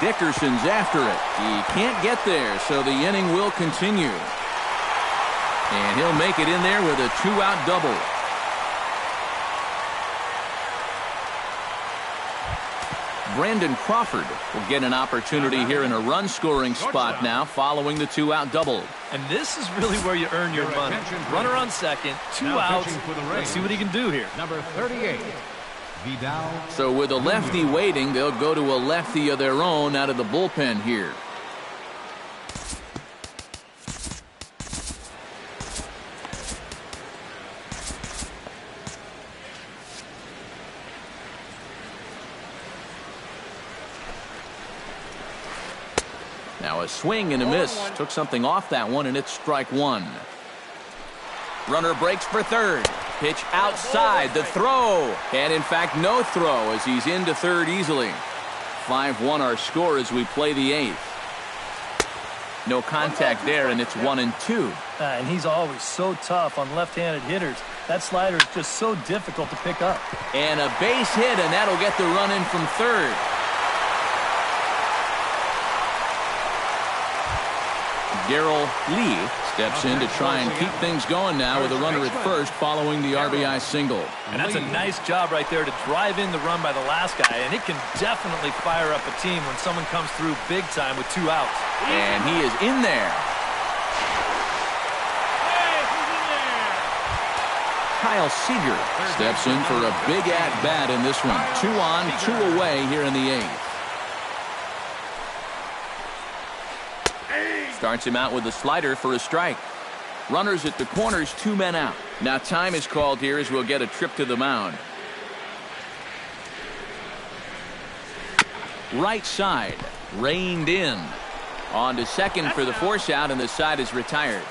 Dickerson's after it. He can't get there, so the inning will continue. And he'll make it in there with a 2-out double. Brandon Crawford will get an opportunity here in a run-scoring spot now following the 2-out double. And this is really where you earn your money. Runner on second, 2 outs. Let's see what he can do here. Number 38, Vidal. So with a lefty waiting, they'll go to a lefty of their own out of the bullpen here. Now a swing and a miss. Took something off that one, and it's strike 1. Runner breaks for third. Pitch outside. The throw. And in fact, no throw as he's into third easily. 5-1 our score as we play the 8th. No contact there, and it's 1-2. And he's always so tough on left-handed hitters. That slider is just so difficult to pick up. And a base hit, and that'll get the run in from third. Darrell Lee steps in to try and keep things going now with a runner at first following the RBI single. And that's a nice job right there to drive in the run by the last guy. And it can definitely fire up a team when someone comes through big time with 2 outs. And he is in there. Kyle Seager steps in for a big at-bat in this one. 2 on, 2 away here in the 8th. Starts him out with a slider for a strike. Runners at the corners, 2 men out. Now time is called here as we'll get a trip to the mound. Right side, reined in. On to second for the force out, and the side is retired.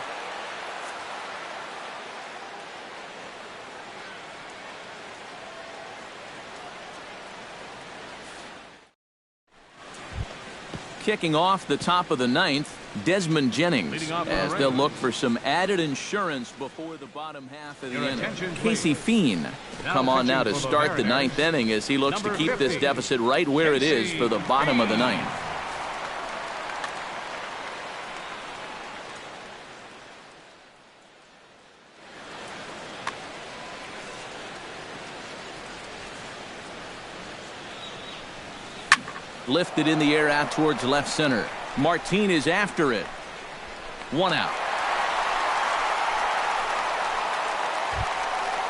Kicking off the top of the 9th, Desmond Jennings, as they'll look for some added insurance before the bottom half of the inning. Casey Fiend will come on now to start the ninth inning as he looks to keep this deficit right where it is for the bottom of the ninth. Lifted in the air out towards left center. Martin is after it. One out.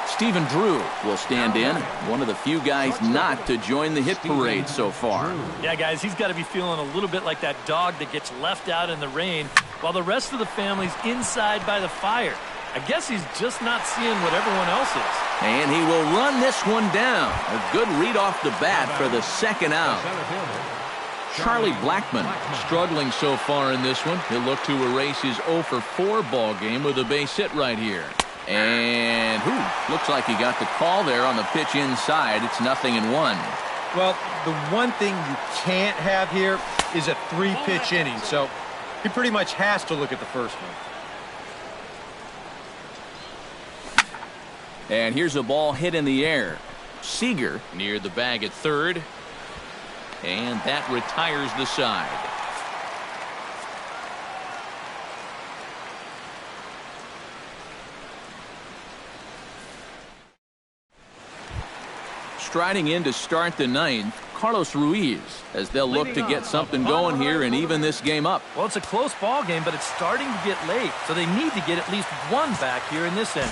Stephen Drew will stand in. One of the few guys not to join the hit parade so far. Yeah, guys, he's got to be feeling a little bit like that dog that gets left out in the rain while the rest of the family's inside by the fire. I guess he's just not seeing what everyone else is. And he will run this one down. A good read off the bat for the second out. Charlie Blackmon struggling so far in this one. He'll look to erase his 0 for 4 ball game with a base hit right here. And looks like he got the call there on the pitch inside. It's 0-1. Well, the one thing you can't have here is a 3-pitch inning, so he pretty much has to look at the first one. And here's a ball hit in the air. Seager near the bag at third. And that retires the side. Striding in to start the ninth, Carlos Ruiz, as they'll look to get something going here and even this game up. Well, it's a close ball game, but it's starting to get late, so they need to get at least one back here in this inning.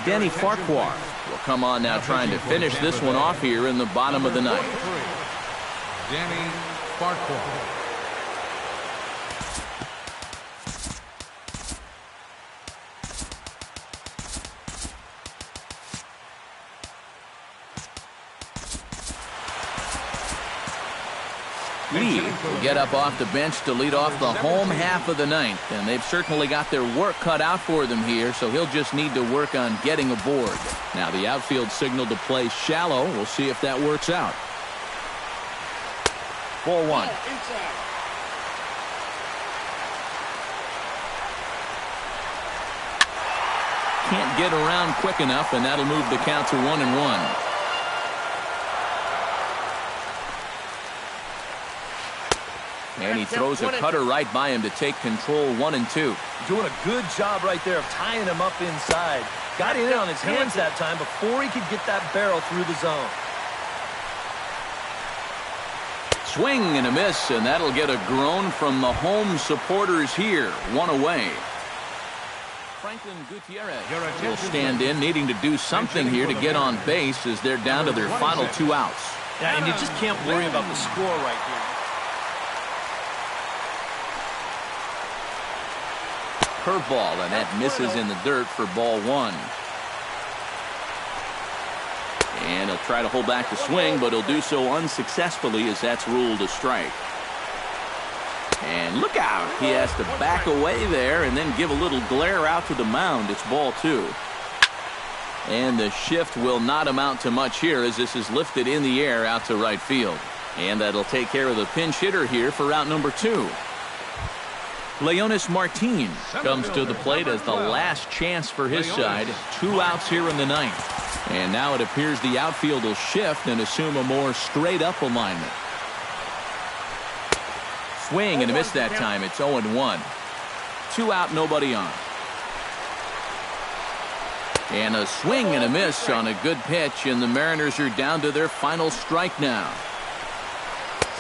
Danny Farquhar will come on now trying to finish this one off here in the bottom of the ninth. Danny Farquhar. Lee will get up off the bench to lead off the home half of the ninth, and they've certainly got their work cut out for them here, so he'll just need to work on getting aboard. Now the outfield signal to play shallow. We'll see if that works out. Ball one. Can't get around quick enough, and that'll move the count to 1-1. And he throws a cutter right by him to take control. 1-2. Doing a good job right there of tying him up inside. Got it in on his hands that time before he could get that barrel through the zone. Swing and a miss, and that'll get a groan from the home supporters here. One away. Franklin Gutierrez will stand in, needing to do something here to get on base as they're down to their final 2 outs. Yeah, and you just can't worry about the score right here. Curveball, and that misses in the dirt for ball one. And he'll try to hold back the swing, but he'll do so unsuccessfully as that's ruled a strike. And look out. He has to back away there and then give a little glare out to the mound. It's ball two. And the shift will not amount to much here as this is lifted in the air out to right field. And that'll take care of the pinch hitter here for out number 2. Leonis Martin comes to the plate as the last chance for his side. 2 outs here in the ninth. And now it appears the outfield will shift and assume a more straight-up alignment. Swing and a miss that time. It's 0-1. 2 out, nobody on. And a swing and a miss on a good pitch, and the Mariners are down to their final strike now.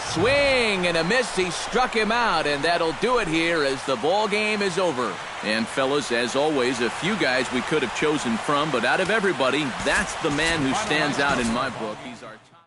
Swing and a miss. He struck him out, and that'll do it here as the ball game is over. And fellas, as always, a few guys we could have chosen from, but out of everybody, that's the man who stands out in my book. He's our top.